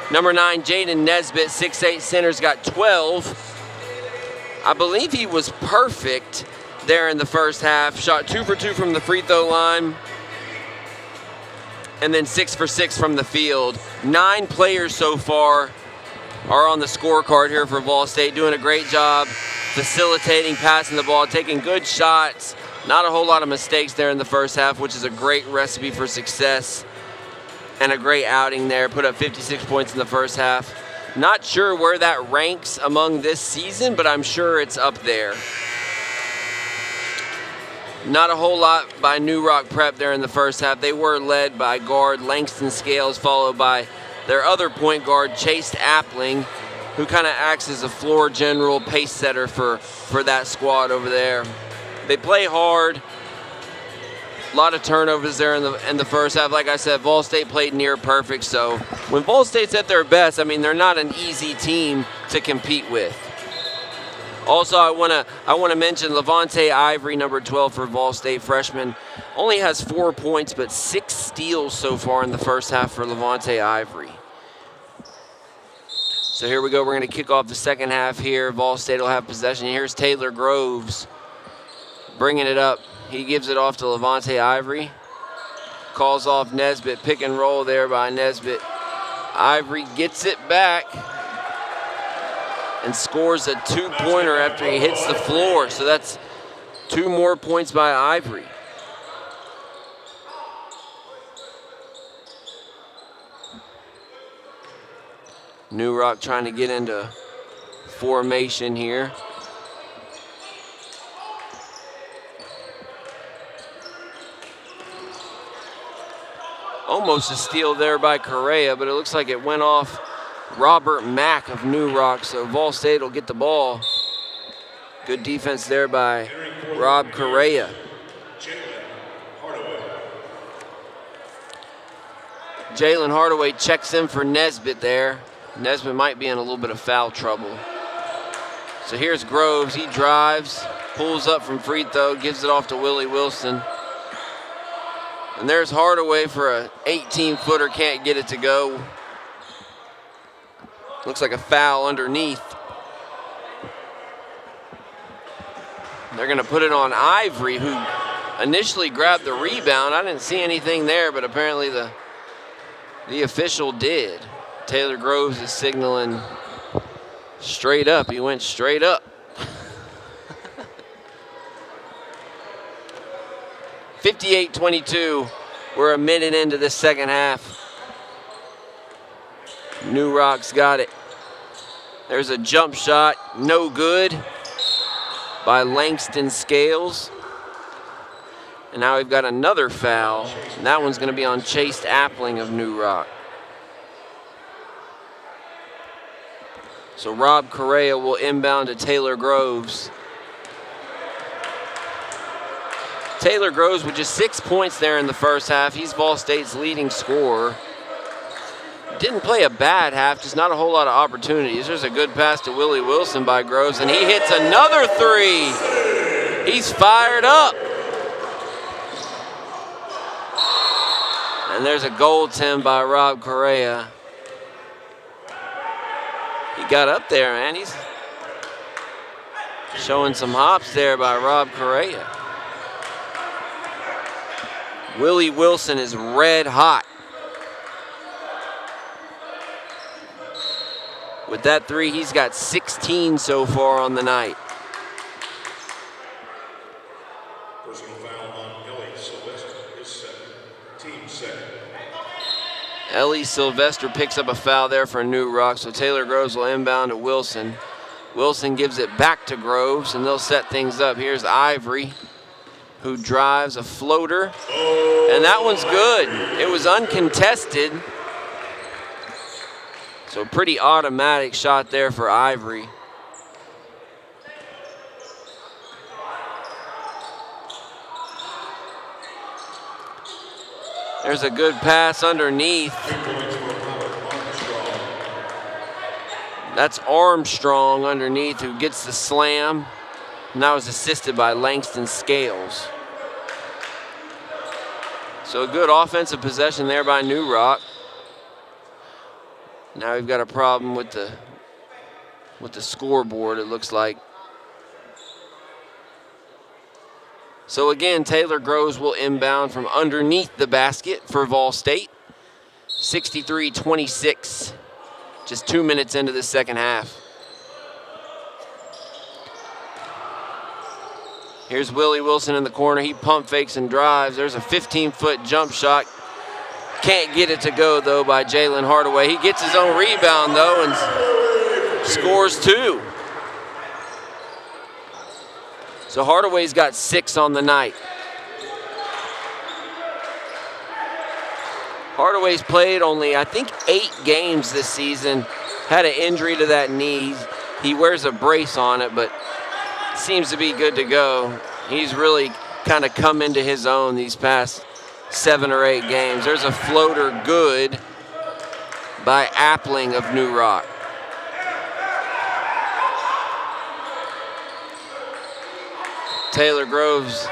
Number 9, Jaden Nesbitt, 6'8" center's got 12. I believe he was perfect there in the first half. Shot 2 for 2 from the free throw line. And then 6 for 6 from the field. 9 players so far are on the scorecard here for Vol State, doing a great job facilitating, passing the ball, taking good shots. Not a whole lot of mistakes there in the first half, which is a great recipe for success and a great outing there. Put up 56 points in the first half. Not sure where that ranks among this season, but I'm sure it's up there. Not a whole lot by New Rock Prep there in the first half. They were led by guard Langston Scales, followed by their other point guard, Chase Appling, who kind of acts as a floor general, pace setter for that squad over there. They play hard. A lot of turnovers there in the first half. Like I said, Vol State played near perfect. So when Vol State's at their best, I mean, they're not an easy team to compete with. Also, I want to mention Levante Ivory, number 12 for Vol State, freshman, only has 4 points, but 6 steals so far in the first half for Levante Ivory. So here we go. We're going to kick off the second half here. Vol State will have possession. Here's Taylor Groves bringing it up. He gives it off to Levante Ivory. Calls off Nesbitt. Pick and roll there by Nesbitt. Ivory gets it back and scores a 2-pointer after he hits the floor. So that's 2 more points by Ivory. New Rock trying to get into formation here. Almost a steal there by Correa, but it looks like it went off Robert Mack of New Rock, so Vol State will get the ball. Good defense there by Rob Correa. Jalen Hardaway checks in for Nesbitt there. Nesbitt might be in a little bit of foul trouble. So here's Groves. He drives, pulls up from free throw, gives it off to Willie Wilson. And there's Hardaway for a 18-footer, can't get it to go. Looks like a foul underneath. They're gonna put it on Ivory, who initially grabbed the rebound. I didn't see anything there, but apparently the official did. Taylor Groves is signaling straight up. He went straight up. 58-22. We're a minute into the second half. New Rock's got it. There's a jump shot, no good, by Langston Scales. And now we've got another foul. And that one's going to be on Chase Appling of New Rock. So Rob Correa will inbound to Taylor Groves. Taylor Groves with just 6 points there in the first half. He's Vol State's leading scorer. Didn't play a bad half, just not a whole lot of opportunities. There's a good pass to Willie Wilson by Groves, and he hits another three. He's fired up. And there's a goaltend by Rob Correa. He got up there, man. He's showing some hops there by Rob Correa. Willie Wilson is red hot. With that three, he's got 16 so far on the night. Personal foul on Ellie Sylvester, his second, team second. Ellie Sylvester picks up a foul there for New Rock, so Taylor Groves will inbound to Wilson. Wilson gives it back to Groves, and they'll set things up. Here's Ivory, who drives a floater, and that one's good. It was uncontested. So pretty automatic shot there for Ivory. There's a good pass underneath. That's Armstrong underneath who gets the slam. And that was assisted by Langston Scales. So a good offensive possession there by New Rock. Now we've got a problem with the scoreboard, it looks like. So again, Taylor Groves will inbound from underneath the basket for Vol State. 63-26, just 2 minutes into the second half. Here's Willie Wilson in the corner. He pump fakes and drives. There's a 15-foot jump shot. Can't get it to go, though, by Jalen Hardaway. He gets his own rebound, though, and scores two. So Hardaway's got 6 on the night. Hardaway's played only, I think, 8 games this season. Had an injury to that knee. He wears a brace on it, but seems to be good to go. He's really kind of come into his own these past 7 or 8 games. There's a floater good by Appling of New Rock. Taylor Groves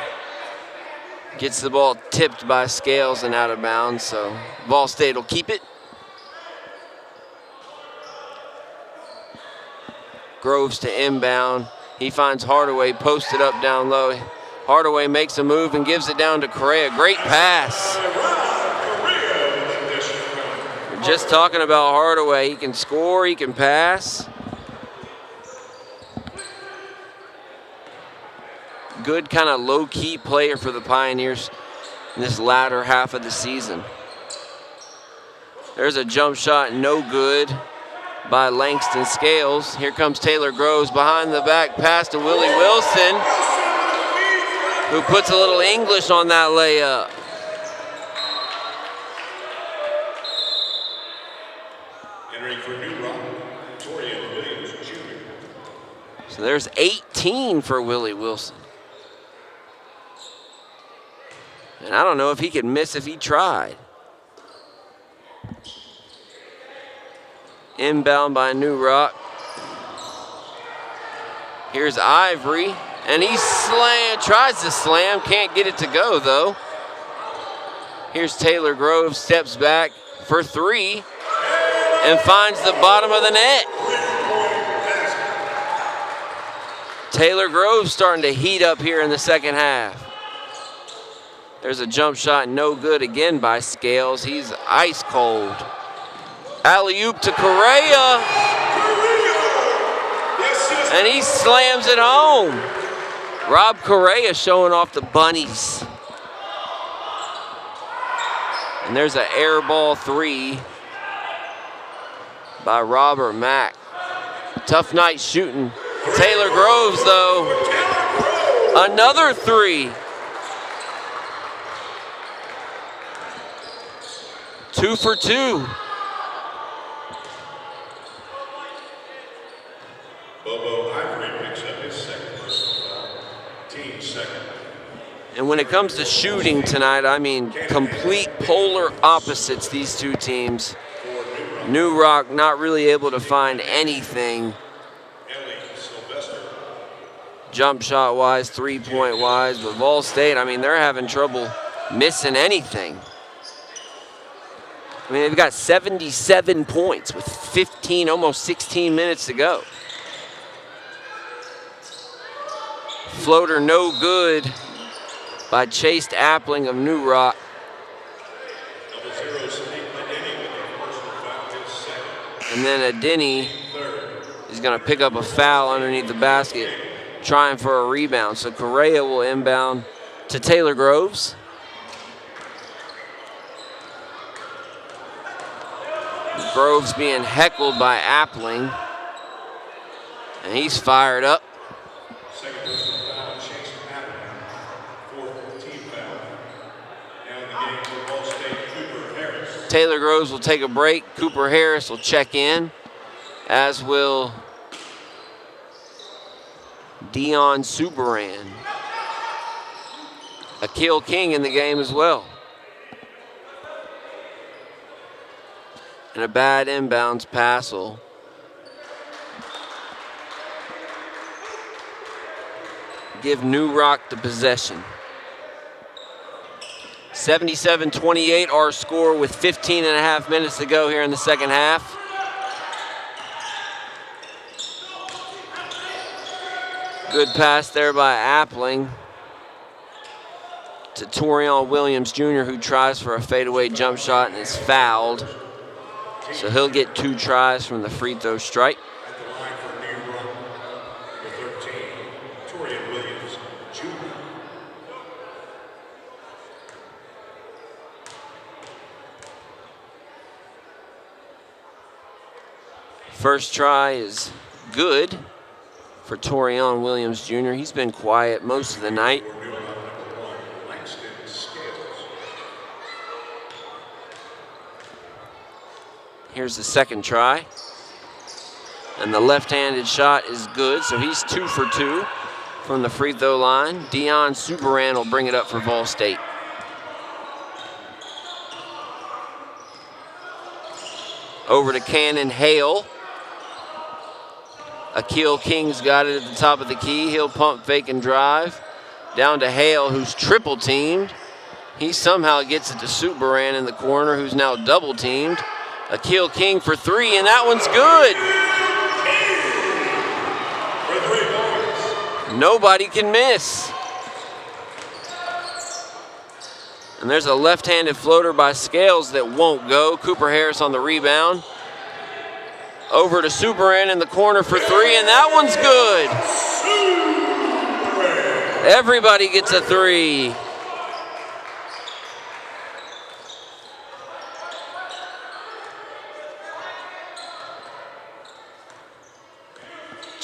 gets the ball tipped by Scales and out of bounds, so Vol State will keep it. Groves to inbound. He finds Hardaway posted up down low. Hardaway makes a move and gives it down to Correa. Great pass. We're just talking about Hardaway. He can score, he can pass. Good kind of low-key player for the Pioneers in this latter half of the season. There's a jump shot, no good. by Langston Scales. Here comes Taylor Groves behind the back pass to Willie Wilson, who puts a little English on that layup. Entering for New Rock, Torian Williams Jr. So there's 18 for Willie Wilson. And I don't know if he could miss if he tried. Inbound by New Rock. Here's Ivory, and he tries to slam, can't get it to go though. Here's Taylor Groves, steps back for three, and finds the bottom of the net. Taylor Groves starting to heat up here in the second half. There's a jump shot, no good again by Scales. He's ice cold. Alley-oop to Correa. And he slams it home. Rob Correa showing off the bunnies. And there's an air ball three by Robert Mack. Tough night shooting. Taylor Groves, though, another three. 2 for 2. Bobo Ivory picks up his second personal foul. Team second. And when it comes to shooting tonight, I mean, complete polar opposites, these two teams. New Rock not really able to find anything. Jump shot wise, 3-point wise, but Vol State, I mean, they're having trouble missing anything. I mean, they've got 77 points with 15, almost 16 minutes to go. Floater no good by Chase Appling of New Rock. And then Adeni is going to pick up a foul underneath the basket, trying for a rebound. So Correa will inbound to Taylor Groves. Groves being heckled by Appling. And he's fired up. Second personal foul, Chase Appling. Fourth team foul. Now in the game for Ball State, Cooper Harris. Taylor Groves will take a break. Cooper Harris will check in, as will Dion Subaran. Akil King in the game as well. And a bad inbounds pass will give New Rock the possession. 77-28 our score with 15 and a half minutes to go here in the second half. Good pass there by Appling to Torian Williams Jr., who tries for a fadeaway jump shot and is fouled. So he'll get 2 tries from the free throw stripe. At the line for New Rock, number 13, Torian Williams Jr. First try is good for Torian Williams Jr. He's been quiet most of the night. Here's the second try. And the left-handed shot is good, so he's 2 for 2 from the free throw line. Dion Subaran will bring it up for Vol State. Over to Cannon Hale. Akil King's got it at the top of the key. He'll pump, fake, and drive. Down to Hale, who's triple teamed. He somehow gets it to Subaran in the corner, who's now double teamed. Akil King for 3, and that one's good. Nobody can miss. And there's a left-handed floater by Scales that won't go. Cooper Harris on the rebound. Over to Subaran in the corner for 3, and that one's good. Everybody gets a 3.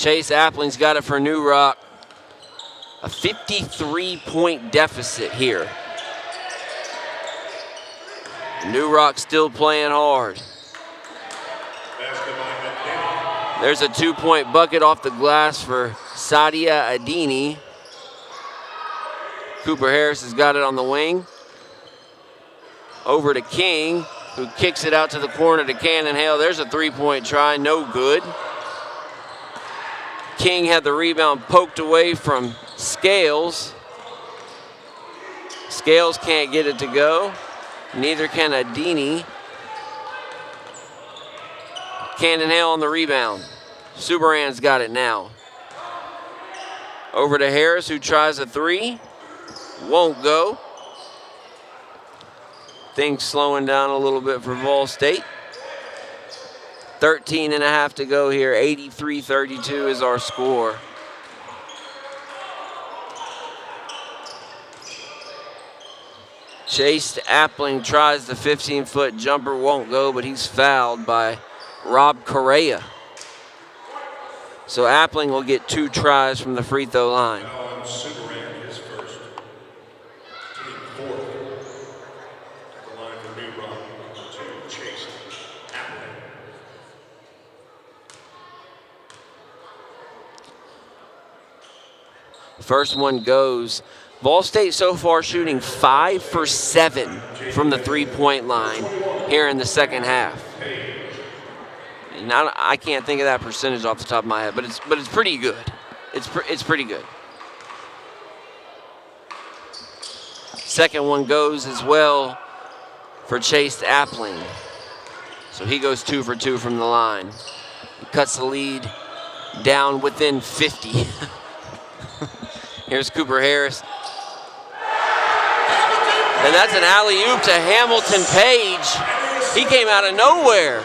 Chase Appling's got it for New Rock. A 53-point deficit here. New Rock still playing hard. There's a 2-point bucket off the glass for Sadia Adini. Cooper Harris has got it on the wing. Over to King, who kicks it out to the corner to Cannon Hale. There's a 3-point try, no good. King had the rebound poked away from Scales. Scales can't get it to go. Neither can Adini. Cannon Hale on the rebound. Subaran's got it now. Over to Harris, who tries a 3. Won't go. Things slowing down a little bit for Vol State. 13 and a half to go here. 83-32 is our score. Chase Appling tries the 15-foot jumper, won't go, but he's fouled by Rob Correa. So Appling will get 2 tries from the free throw line. Alan Subaran is first. Team fourth. At the line for New Rock, number 2, Chase Appling. First one goes. Vol State so far shooting 5 for 7 from the 3-point line here in the second half. And I can't think of that percentage off the top of my head, but it's pretty good. It's pretty good. Second one goes as well for Chase Appling. So he goes 2 for 2 from the line. He cuts the lead down within 50. Here's Cooper Harris. And that's an alley-oop to Hamilton Page. He came out of nowhere.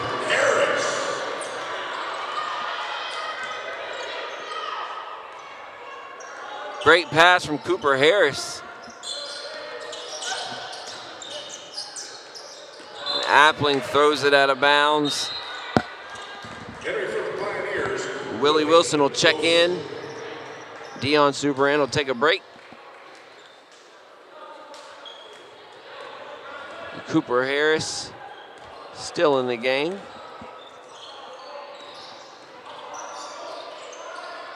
Great pass from Cooper Harris. And Appling throws it out of bounds. Willie Wilson will check in. Dion Subaran will take a break. Cooper Harris still in the game.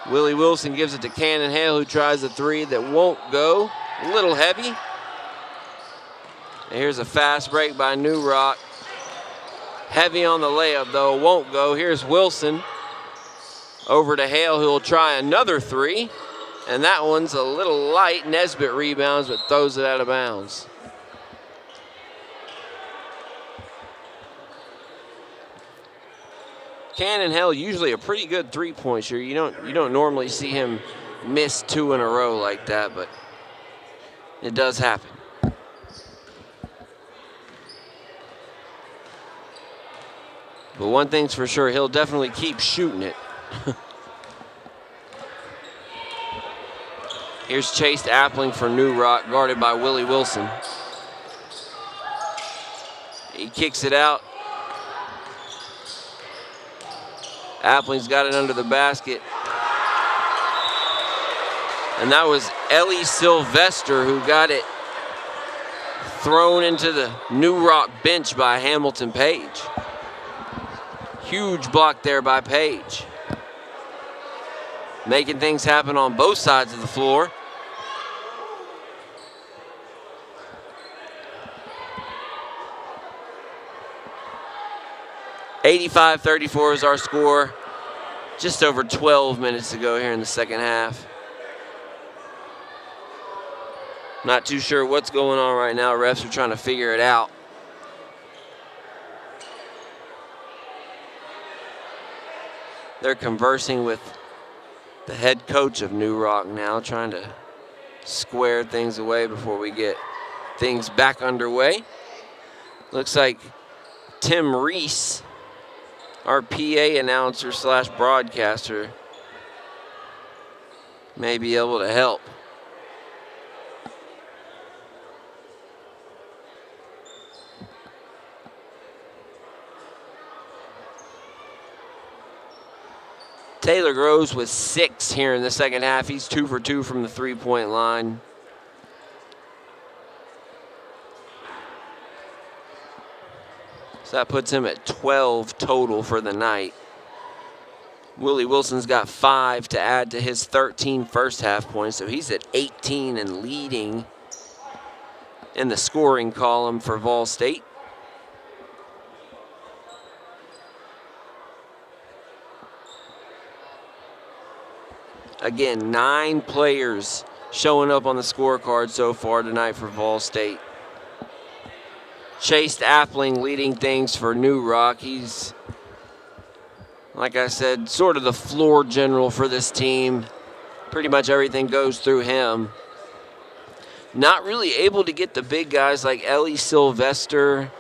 Willie Wilson gives it to Cannon Hale, who tries a 3 that won't go. A little heavy. And here's a fast break by New Rock. Heavy on the layup, though, won't go. Here's Wilson. Over to Hale, who will try another 3. And that one's a little light. Nesbitt rebounds, but throws it out of bounds. Cannon Hale usually a pretty good 3-point shooter. You don't normally see him miss 2 in a row like that, but it does happen. But one thing's for sure, he'll definitely keep shooting it. Here's Chase Appling for New Rock, guarded by Willie Wilson. He kicks it out. Appling's got it under the basket. And that was Ellie Sylvester who got it thrown into the New Rock bench by Hamilton Page. Huge block there by Page. Making things happen on both sides of the floor. $85-34 is our score. Just over 12 minutes to go here in the second half. Not too sure what's going on right now. Refs are trying to figure it out. They're conversing with the head coach of New Rock now, trying to square things away before we get things back underway. Looks like Tim Reese, our PA announcer / broadcaster, may be able to help. Taylor Groves with 6 here in the second half. He's 2 for 2 from the three-point line. So that puts him at 12 total for the night. Willie Wilson's got 5 to add to his 13 first half points, so he's at 18 and leading in the scoring column for Vol State. Again, 9 players showing up on the scorecard so far tonight for Vol State. Chase Appling leading things for New Rock. He's, like I said, sort of the floor general for this team. Pretty much everything goes through him. Not really able to get the big guys like Ellie Sylvester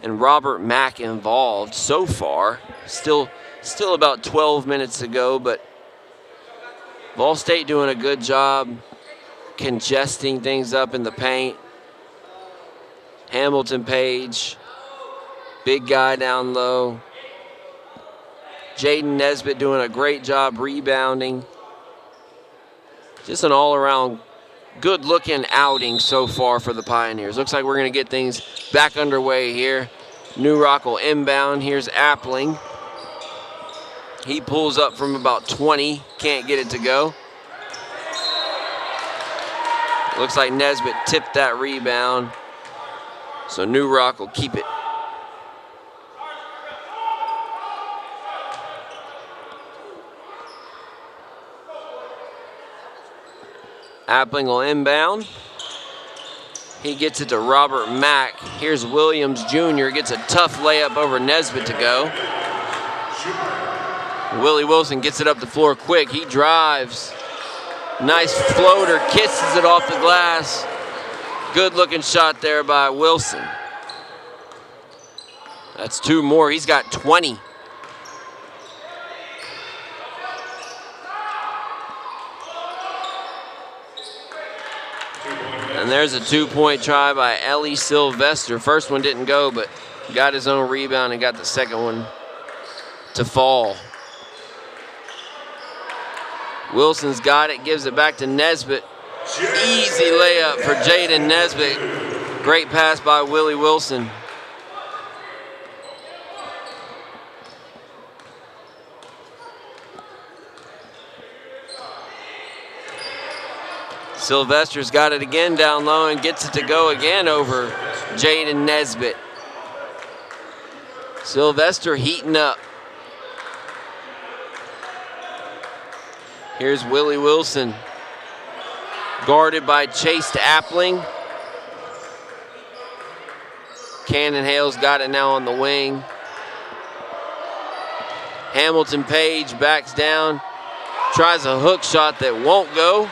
and Robert Mack involved so far. Still about 12 minutes to go, but Vol State doing a good job congesting things up in the paint. Hamilton Page, big guy down low. Jaden Nesbitt doing a great job rebounding. Just an all-around good-looking outing so far for the Pioneers. Looks like we're going to get things back underway here. New Rock will inbound. Here's Appling. He pulls up from about 20, can't get it to go. Looks like Nesbitt tipped that rebound, so New Rock will keep it. Appling will inbound. He gets it to Robert Mack. Here's Williams Jr. Gets a tough layup over Nesbitt to go. Willie Wilson gets it up the floor quick. He drives. Nice floater, kisses it off the glass. Good looking shot there by Wilson. That's 2 more. He's got 20. And there's a 2-point try by Ellie Sylvester. First one didn't go, but got his own rebound and got the second one to fall. Wilson's got it, gives it back to Nesbitt. Easy layup for Jaden Nesbitt. Great pass by Willie Wilson. Sylvester's got it again down low and gets it to go again over Jaden Nesbitt. Sylvester heating up. Here's Willie Wilson, guarded by Chase Appling. Cannon Hale's got it now on the wing. Hamilton Page backs down, tries a hook shot that won't go.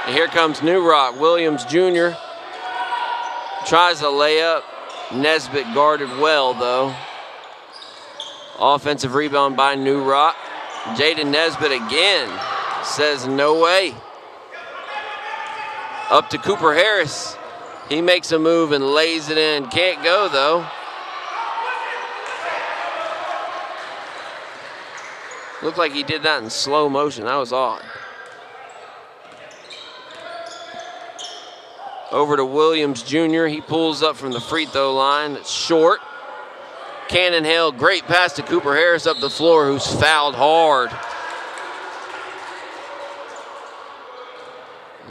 And here comes New Rock. Williams Jr. tries a layup. Nesbitt guarded well, though. Offensive rebound by New Rock. Jaden Nesbitt again says no way. Up to Cooper Harris. He makes a move and lays it in. Can't go, though. Looked like he did that in slow motion. That was odd. Over to Williams Jr. He pulls up from the free throw line. It's short. Cannon Hale, great pass to Cooper Harris up the floor, who's fouled hard.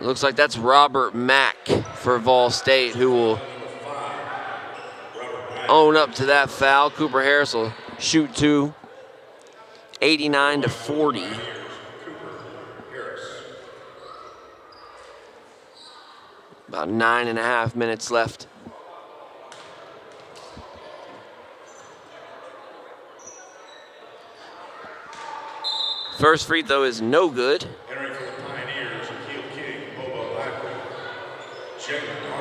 Looks like that's Robert Mack for Vol State, who will own up to that foul. Cooper Harris will shoot 2. 89-40. About 9.5 minutes left. First free throw is no good.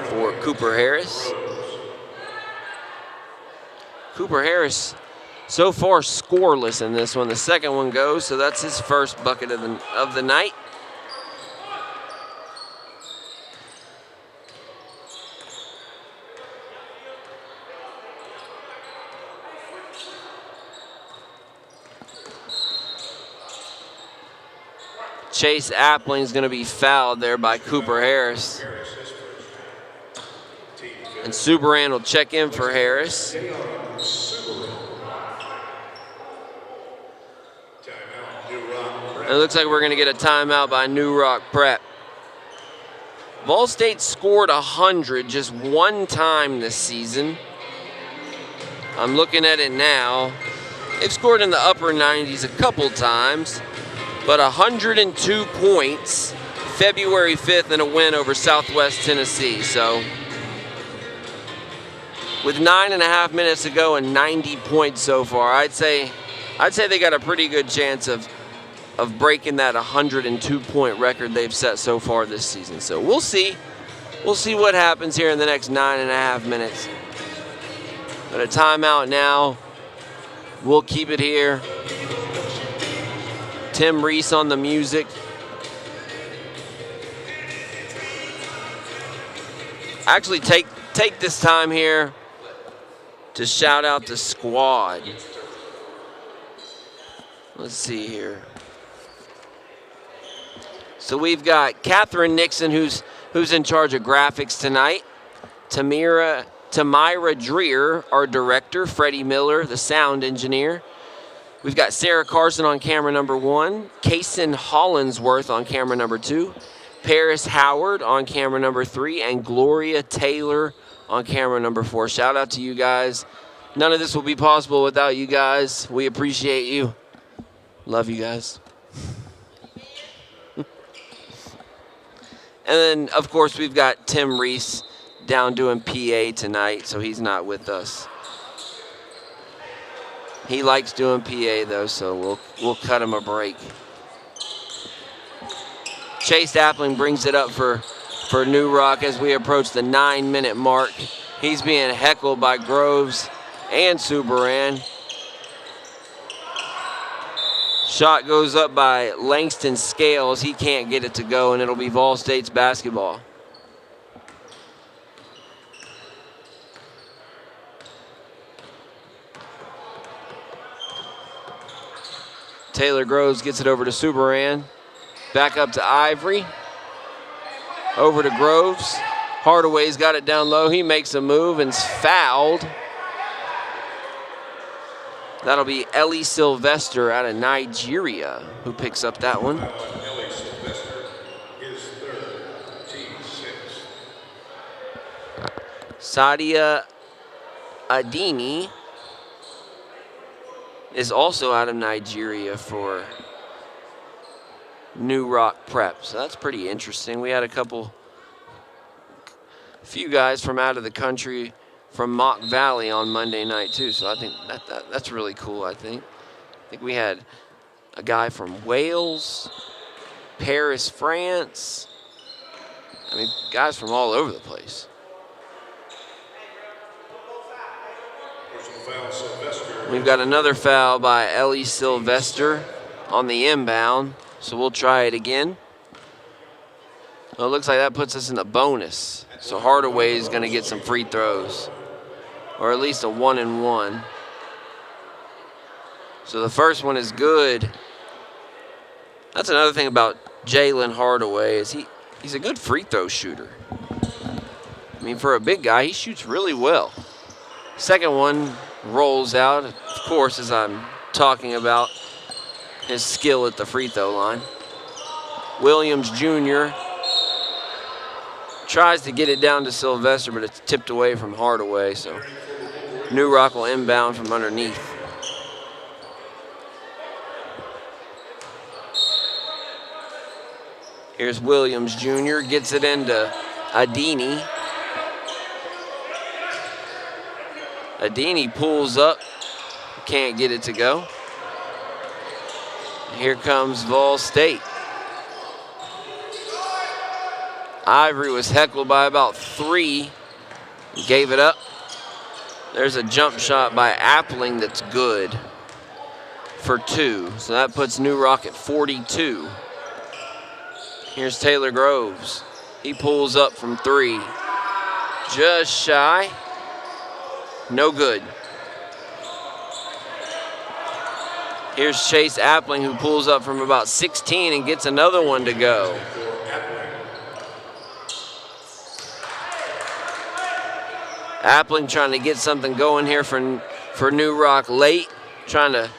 For Cooper Harris. Cooper Harris so far scoreless in this one. The second one goes, so that's his first bucket of the night. Chase Appling's going to be fouled there by Cooper Harris. And Subaran will check in for Harris. And it looks like we're going to get a timeout by New Rock Prep. Vol State scored 100 just one time this season. I'm looking at it now. They've scored in the upper 90s a couple times, but 102 points February 5th in a win over Southwest Tennessee. So with 9.5 minutes to go and 90 points so far, I'd say they got a pretty good chance of breaking that 102-point record they've set so far this season. So we'll see. We'll see what happens here in the next 9.5 minutes. But a timeout now. We'll keep it here. Tim Reese on the music. Actually, take this time here to shout out the squad. Let's see here. So we've got Catherine Nixon, who's in charge of graphics tonight. Tamira Dreer, our director. Freddie Miller, the sound engineer. We've got Sarah Carson on camera number 1. Kaysen Hollinsworth on camera number 2. Paris Howard on camera number 3. And Gloria Taylor on camera number 4. Shout out to you guys. None of this will be possible without you guys. We appreciate you. Love you guys. And then, of course, we've got Tim Reese down doing PA tonight, so he's not with us. He likes doing PA, though, so we'll cut him a break. Chase Appling brings it up for New Rock as we approach the 9-minute mark. He's being heckled by Groves and Subaran. Shot goes up by Langston Scales. He can't get it to go, and it'll be Vol State's basketball. Taylor Groves gets it over to Subaran. Back up to Ivory. Over to Groves. Hardaway's got it down low. He makes a move and's fouled. That'll be Ellie Sylvester out of Nigeria who picks up that one. Ellie Sylvester, his third, team 6. Sadia Adini is also out of Nigeria for New Rock Prep. So that's pretty interesting. We had a few guys from out of the country from Mock Valley on Monday night too. So I think that's really cool, I think we had a guy from Wales, Paris, France. I mean, guys from all over the place. We've got another foul by Ellie Sylvester on the inbound, so we'll try it again. Well, it looks like that puts us in the bonus. So Hardaway is going to get some free throws, or at least a 1-and-1. So the first one is good. That's another thing about Jalen Hardaway is he's a good free throw shooter. I mean, for a big guy, he shoots really well. Second one rolls out, of course, as I'm talking about his skill at the free throw line. Williams Jr. tries to get it down to Sylvester, but it's tipped away from Hardaway, so New Rock will inbound from underneath. Here's Williams Jr., gets it into Adini. Adini pulls up, can't get it to go. Here comes Vol State. Ivory was heckled by about 3, gave it up. There's a jump shot by Appling that's good for 2. So that puts New Rock at 42. Here's Taylor Groves. He pulls up from 3. Just shy. No good. Here's Chase Appling, who pulls up from about 16 and gets another one to go. Appling trying to get something going here for New Rock late, trying to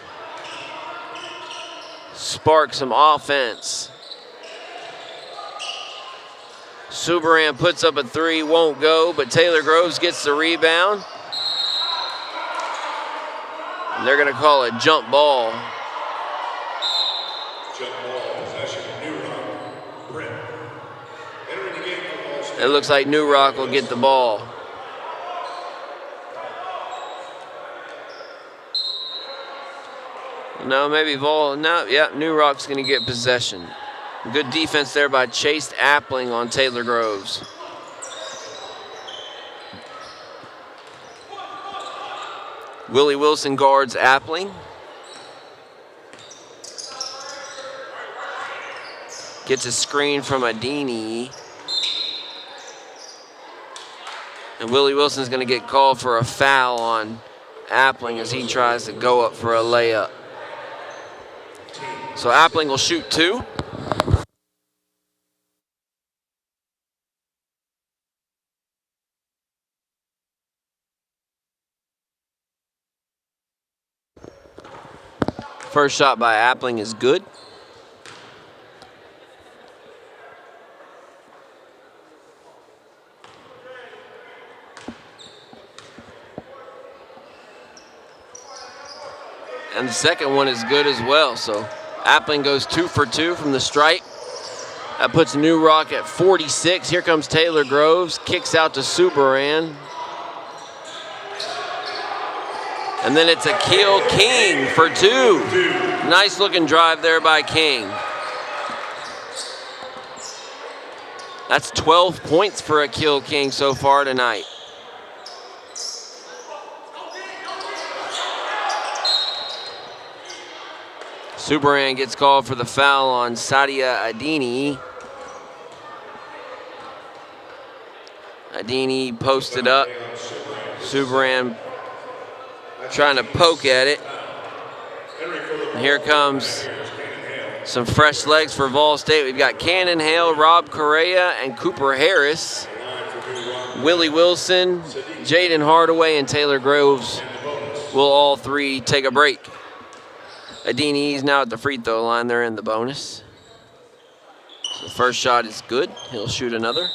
spark some offense. Subaran puts up a three, won't go, but Taylor Groves gets the rebound. And they're going to call it jump ball. Jump ball, possession of New Rock. Brent. Entering the game for Ball State. It looks like New Rock will get the ball. No, maybe Vol. No, yeah, New Rock's going to get possession. Good defense there by Chase Appling on Taylor Groves. Willie Wilson guards Appling. Gets a screen from Adini. And Willie Wilson's going to get called for a foul on Appling as he tries to go up for a layup. So Appling will shoot two. First shot by Appling is good. And the second one is good as well. So Appling goes 2 for 2 from the stripe. That puts New Rock at 46. Here comes Taylor Groves, kicks out to Subaran. And then it's Akil King for 2. Nice looking drive there by King. That's 12 points for Akil King so far tonight. Subaran gets called for the foul on Sadia Adini. Adini posted up. Subaran trying to poke at it. And here comes some fresh legs for Vol State. We've got Cannon Hale, Rob Correa, and Cooper Harris. Willie Wilson, Jaden Hardaway, and Taylor Groves will all three take a break. Adini's now at the free throw line. They're in the bonus. The first shot is good. He'll shoot another.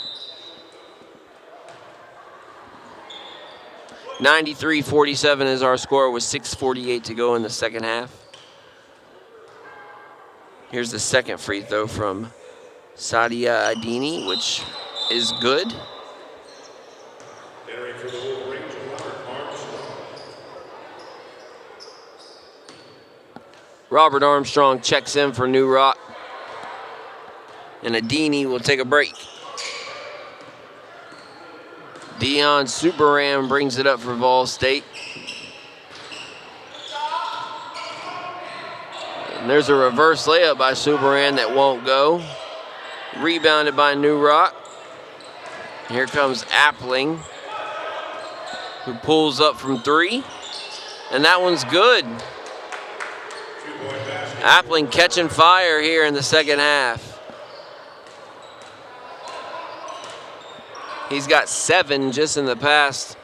93-47 is our score with 6:48 to go in the second half. Here's the second free throw from Sadia Adini, which is good. Robert Armstrong checks in for New Rock. And Adini will take a break. Dion Subaran brings it up for Vol State. And there's a reverse layup by Subaran that won't go. Rebounded by New Rock. Here comes Appling, who pulls up from 3. And that one's good. Appling catching fire here in the second half. He's got 7 just in the past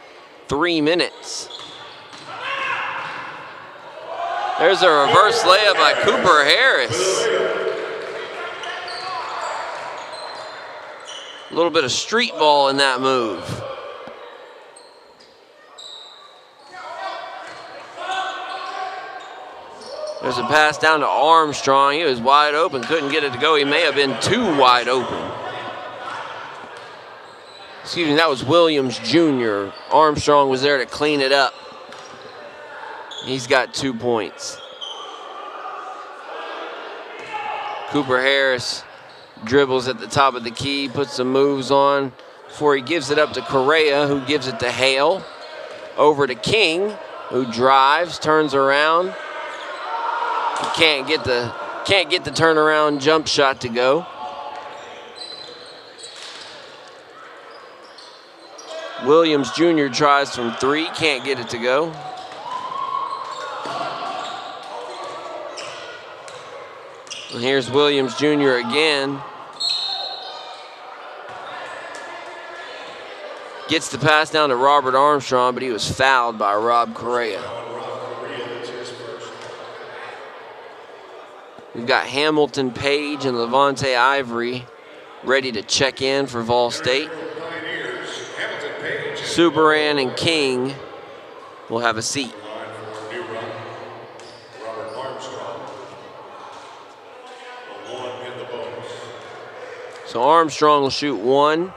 3 minutes. There's a reverse layup by Cooper Harris. A little bit of street ball in that move. There's a pass down to Armstrong. He was wide open, couldn't get it to go. He may have been too wide open. Excuse me, that was Williams Jr. Armstrong was there to clean it up. He's got 2 points. Cooper Harris dribbles at the top of the key, puts some moves on before he gives it up to Correa, who gives it to Hale. Over to King, who drives, turns around. Can't get the turnaround jump shot to go. Williams Jr. tries from 3, can't get it to go. And here's Williams Jr. again. Gets the pass down to Robert Armstrong, but he was fouled by Rob Correa. We've got Hamilton Page and Levante Ivory ready to check in for Vol State. Subaran and King will have a seat. So Armstrong will shoot 1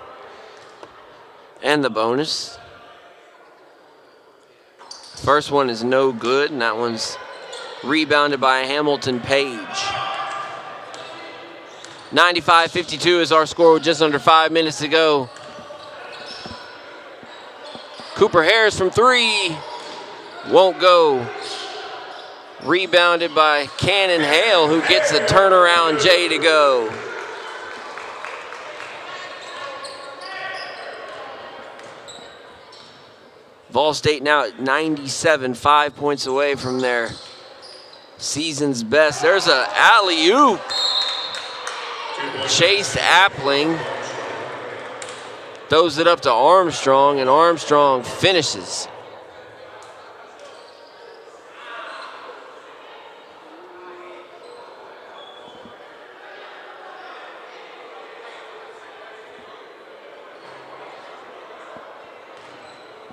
and the bonus. First one is no good, and that one's rebounded by Hamilton Page. 95-52 is our score with just under 5 minutes to go. Cooper Harris from 3 won't go. Rebounded by Cannon Hale, who gets a turnaround J to go. Vol State now at 97, 5 points away from their season's best. There's an alley-oop. Chase Appling throws it up to Armstrong, and Armstrong finishes.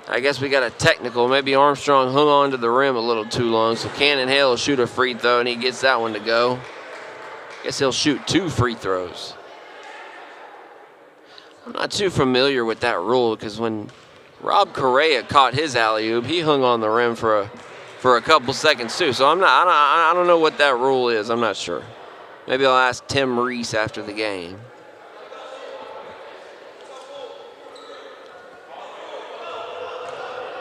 I guess we got a technical. Maybe Armstrong hung on to the rim a little too long, so Cannon Hale will shoot a free throw, and he gets that one to go. Guess he'll shoot 2 free throws. I'm not too familiar with that rule, because when Rob Correa caught his alley-oop, he hung on the rim for a couple seconds too. So I don't know what that rule is. I'm not sure. Maybe I'll ask Tim Reese after the game.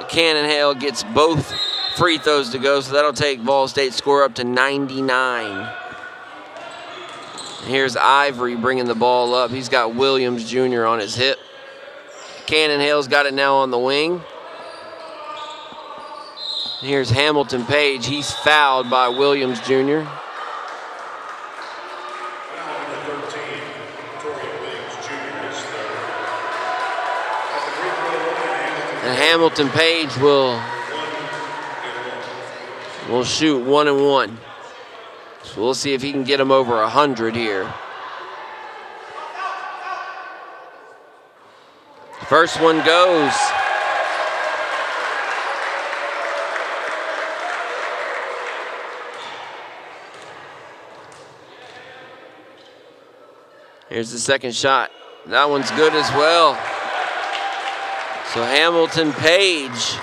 Cannon Hale gets both free throws to go, so that'll take Vol State's score up to 99. And here's Ivory bringing the ball up. He's got Williams Jr. on his hip. Cannon Hale's got it now on the wing. And here's Hamilton Page. He's fouled by Williams Jr. And Hamilton Page will shoot 1 and 1. So we'll see if he can get him over 100 here. First one goes. Here's the second shot. That one's good as well. So Hamilton Page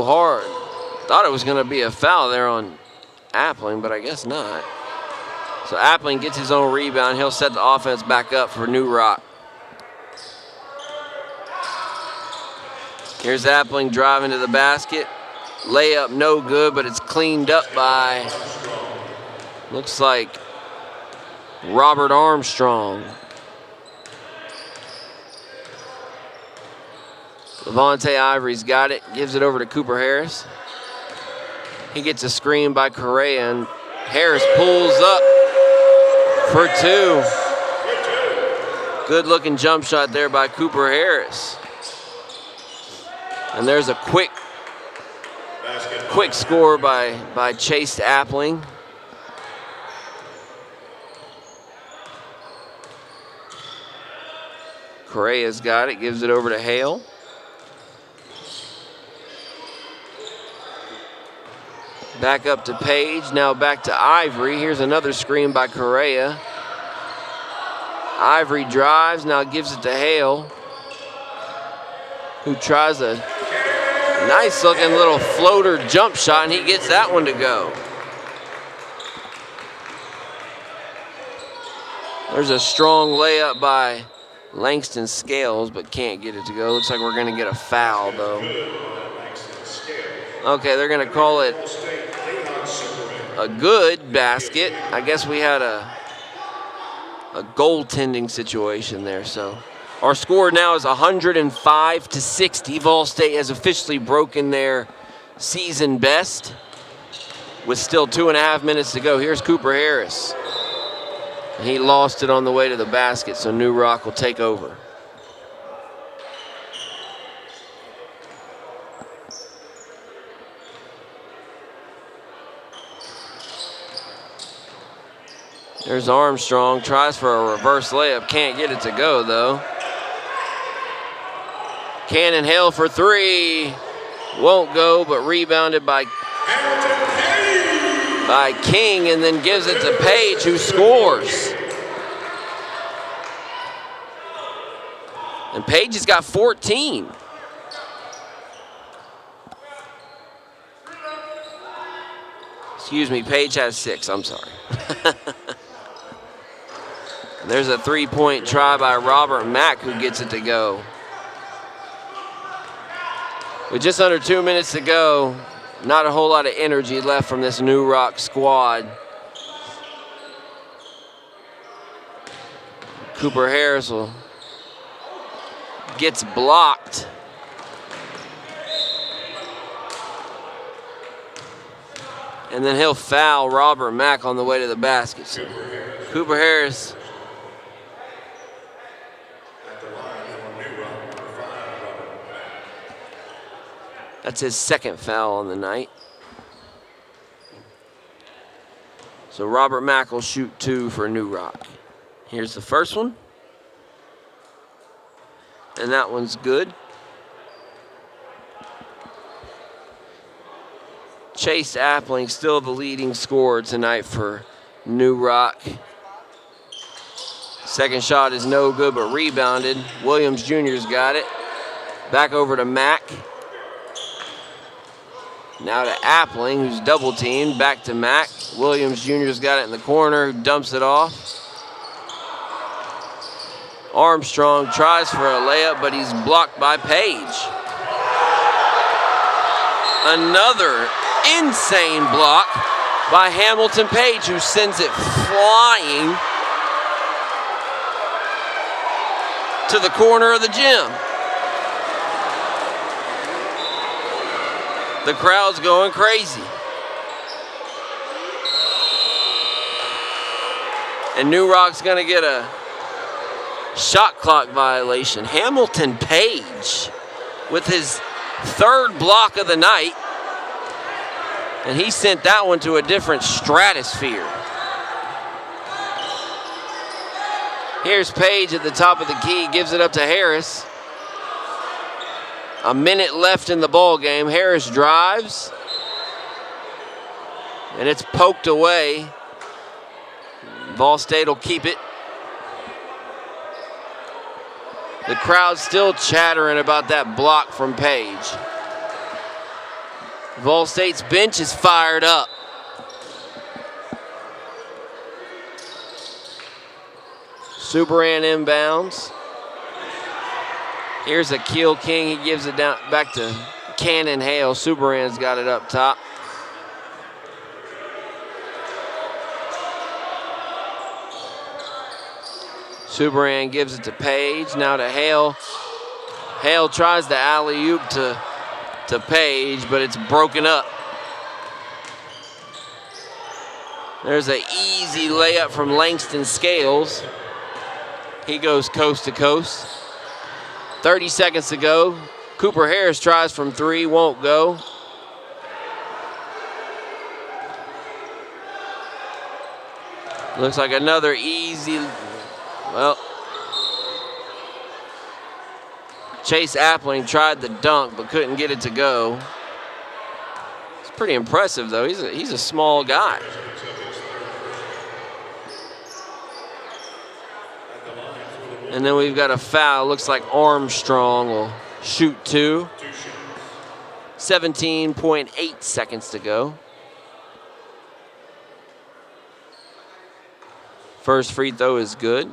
hard. Thought it was going to be a foul there on Appling, but I guess not. So Appling gets his own rebound. He'll set the offense back up for New Rock. Here's Appling driving to the basket. Layup no good, but it's cleaned up by, looks like, Robert Armstrong. Levante Ivory's got it, gives it over to Cooper Harris. He gets a screen by Correa, and Harris pulls up for 2. Good looking jump shot there by Cooper Harris. And there's a quick score by Chase Appling. Correa's got it, gives it over to Hale. Back up to Page, now back to Ivory. Here's another screen by Correa. Ivory drives, now gives it to Hale, who tries a nice looking little floater jump shot, and he gets that one to go. There's a strong layup by Langston Scales, but can't get it to go. Looks like we're going to get a foul, though. Okay, they're going to call it a good basket. I guess we had a goaltending situation there. So our score now is 105-60. Vol State has officially broken their season best with still 2.5 minutes to go. Here's Cooper Harris. He lost it on the way to the basket, so New Rock will take over. There's Armstrong, tries for a reverse layup, can't get it to go though. Cannon Hale for three, won't go, but rebounded by King, and then gives it to Page, who scores. And Page has got 14. Excuse me, Page has 6, I'm sorry. There's a three-point try by Robert Mack, who gets it to go. With just under 2 minutes to go, not a whole lot of energy left from this New Rock squad. Cooper Harris gets blocked. And then he'll foul Robert Mack on the way to the basket. So Cooper Harris. That's his second foul on the night. So Robert Mack will shoot 2 for New Rock. Here's the first one. And that one's good. Chase Appling still the leading scorer tonight for New Rock. Second shot is no good, but rebounded. Williams Jr.'s got it. Back over to Mack. Now to Appling, who's double teamed. Back to Mack. Williams Jr.'s got it in the corner, who dumps it off. Armstrong tries for a layup, but he's blocked by Page. Another insane block by Hamilton Page, who sends it flying to the corner of the gym. The crowd's going crazy. And New Rock's gonna get a shot clock violation. Hamilton Page with his third block of the night. And he sent that one to a different stratosphere. Here's Page at the top of the key, gives it up to Harris. A minute left in the ball game. Harris drives, and it's poked away. Ball State will keep it. The crowd's still chattering about that block from Page. Vol State's bench is fired up. Superan inbounds. Here's Akil King. He gives it down back to Cannon Hale. Superan's got it up top. Superan gives it to Page. Now to Hale. Hale tries the alley-oop to Page, but it's broken up. There's an easy layup from Langston Scales. He goes coast to coast. 30 seconds to go. Cooper Harris tries from 3, won't go. Looks like another easy, well, Chase Appling tried the dunk but couldn't get it to go. It's pretty impressive though. He's a small guy. And then we've got a foul. Looks like Armstrong will shoot 2. 17.8 seconds to go. First free throw is good.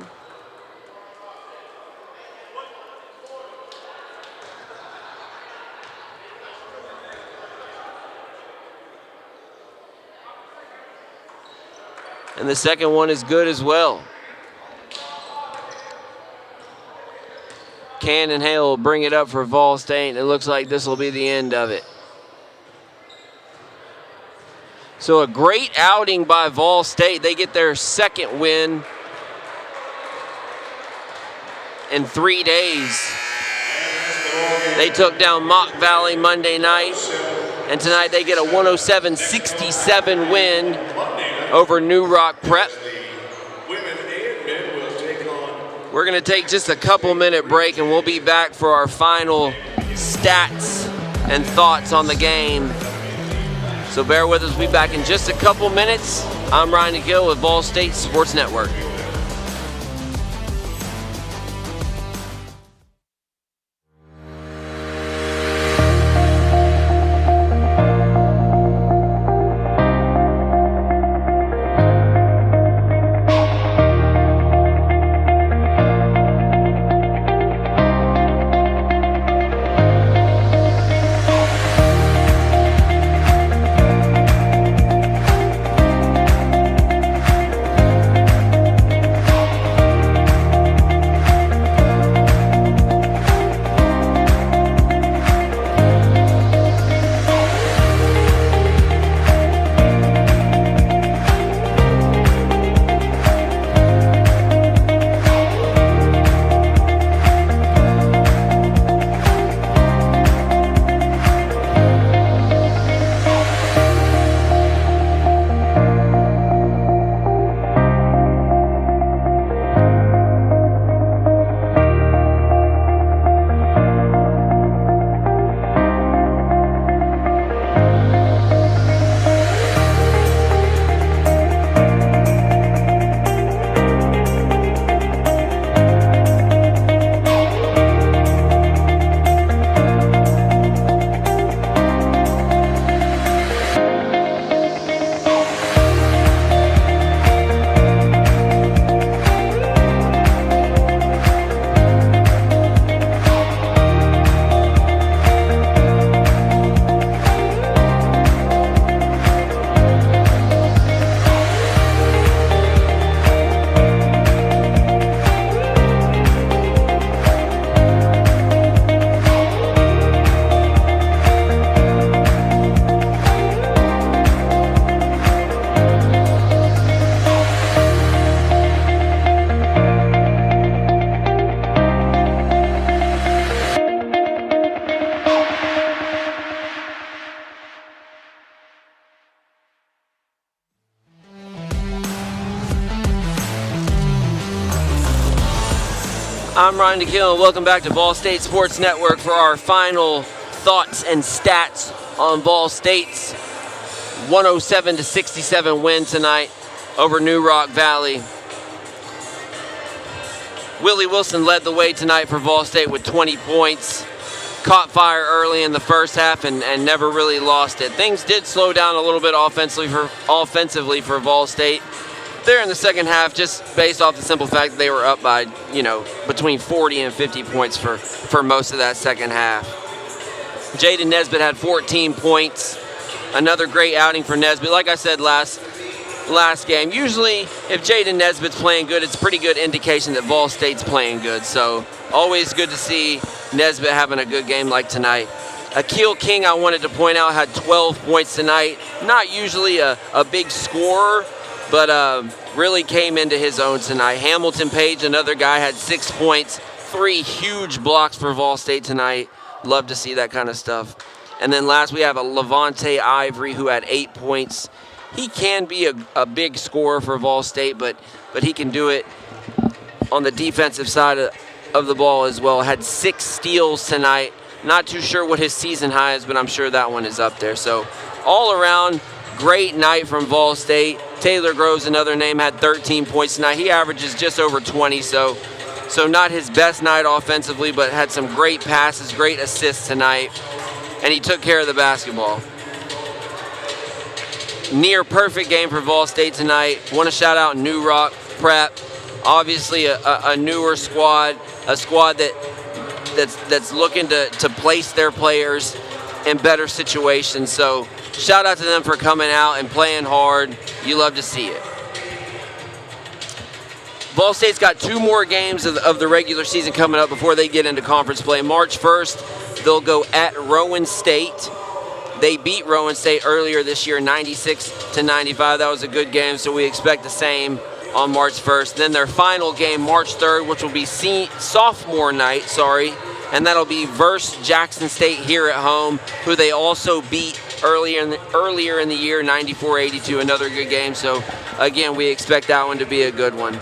And the second one is good as well. Cannon Hale will bring it up for Vol State, and it looks like this will be the end of it. So a great outing by Vol State. They get their second win in 3 days. They took down Mock Valley Monday night, and tonight they get a 107-67 win over New Rock Prep. We're going to take just a couple-minute break, and we'll be back for our final stats and thoughts on the game. So bear with us. We'll be back in just a couple minutes. I'm Ryan DeGill with Vol State Sports Network. I'm Ryan DeKill, and welcome back to Vol State Sports Network for our final thoughts and stats on Vol State's 107-67 win tonight over New Rock Valley. Willie Wilson led the way tonight for Vol State with 20 points. Caught fire early in the first half and never really lost it. Things did slow down a little bit offensively for Vol State there in the second half, just based off the simple fact that they were up by, between 40 and 50 points for most of that second half. Jaden Nesbitt had 14 points. Another great outing for Nesbitt. Like I said last game, usually if Jaden Nesbitt's playing good, it's a pretty good indication that Vol State's playing good. So always good to see Nesbitt having a good game like tonight. Akil King, I wanted to point out, had 12 points tonight. Not usually a big scorer, but really came into his own tonight. Hamilton Page, another guy, had 6 points. 3 huge blocks for Vol State tonight. Love to see that kind of stuff. And then last we have a Levante Ivory who had 8 points. He can be a big scorer for Vol State, but he can do it on the defensive side of the ball as well. Had 6 steals tonight. Not too sure what his season high is, but I'm sure that one is up there. So all around, great night from Vol State. Taylor Groves, another name, had 13 points tonight. He averages just over 20, so not his best night offensively, but had some great passes, great assists tonight, and he took care of the basketball. Near perfect game for Vol State tonight. Want to shout out New Rock Prep. Obviously a newer squad, a squad that's looking to place their players in better situations. So shout out to them for coming out and playing hard. You love to see it. Vol State's got 2 more games of the regular season coming up before they get into conference play. March 1st, they'll go at Rowan State. They beat Rowan State earlier this year, 96-95. That was a good game, so we expect the same on March 1st. Then their final game, March 3rd, which will be sophomore night, and that'll be versus Jackson State here at home, who they also beat earlier in the year, 94-82, another good game. So again, we expect that one to be a good one.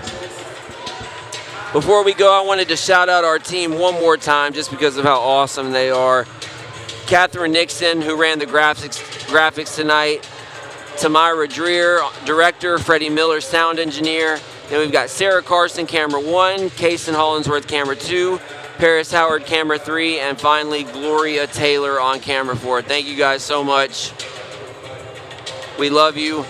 Before we go, I wanted to shout out our team one more time just because of how awesome they are. Catherine Nixon, who ran the graphics tonight. Tamira Dreer, director. Freddie Miller, sound engineer. Then we've got Sarah Carson, camera 1. Kaysen Hollinsworth, camera 2. Paris Howard, camera 3. And finally, Gloria Taylor on camera 4. Thank you guys so much. We love you.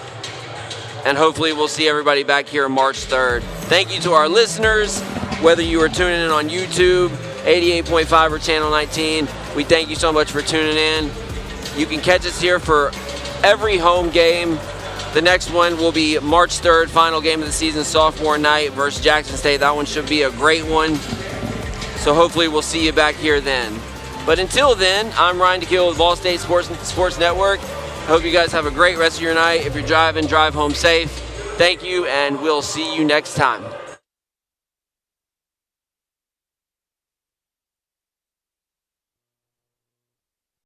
And hopefully we'll see everybody back here March 3rd. Thank you to our listeners, whether you are tuning in on YouTube, 88.5 or Channel 19. We thank you so much for tuning in. You can catch us here for every home game. The next one will be March 3rd, final game of the season, sophomore night versus Jackson State. That one should be a great one. So hopefully we'll see you back here then. But until then, I'm Ryan DeKill with Vol State Sports Network. I hope you guys have a great rest of your night. If you're driving, drive home safe. Thank you, and we'll see you next time.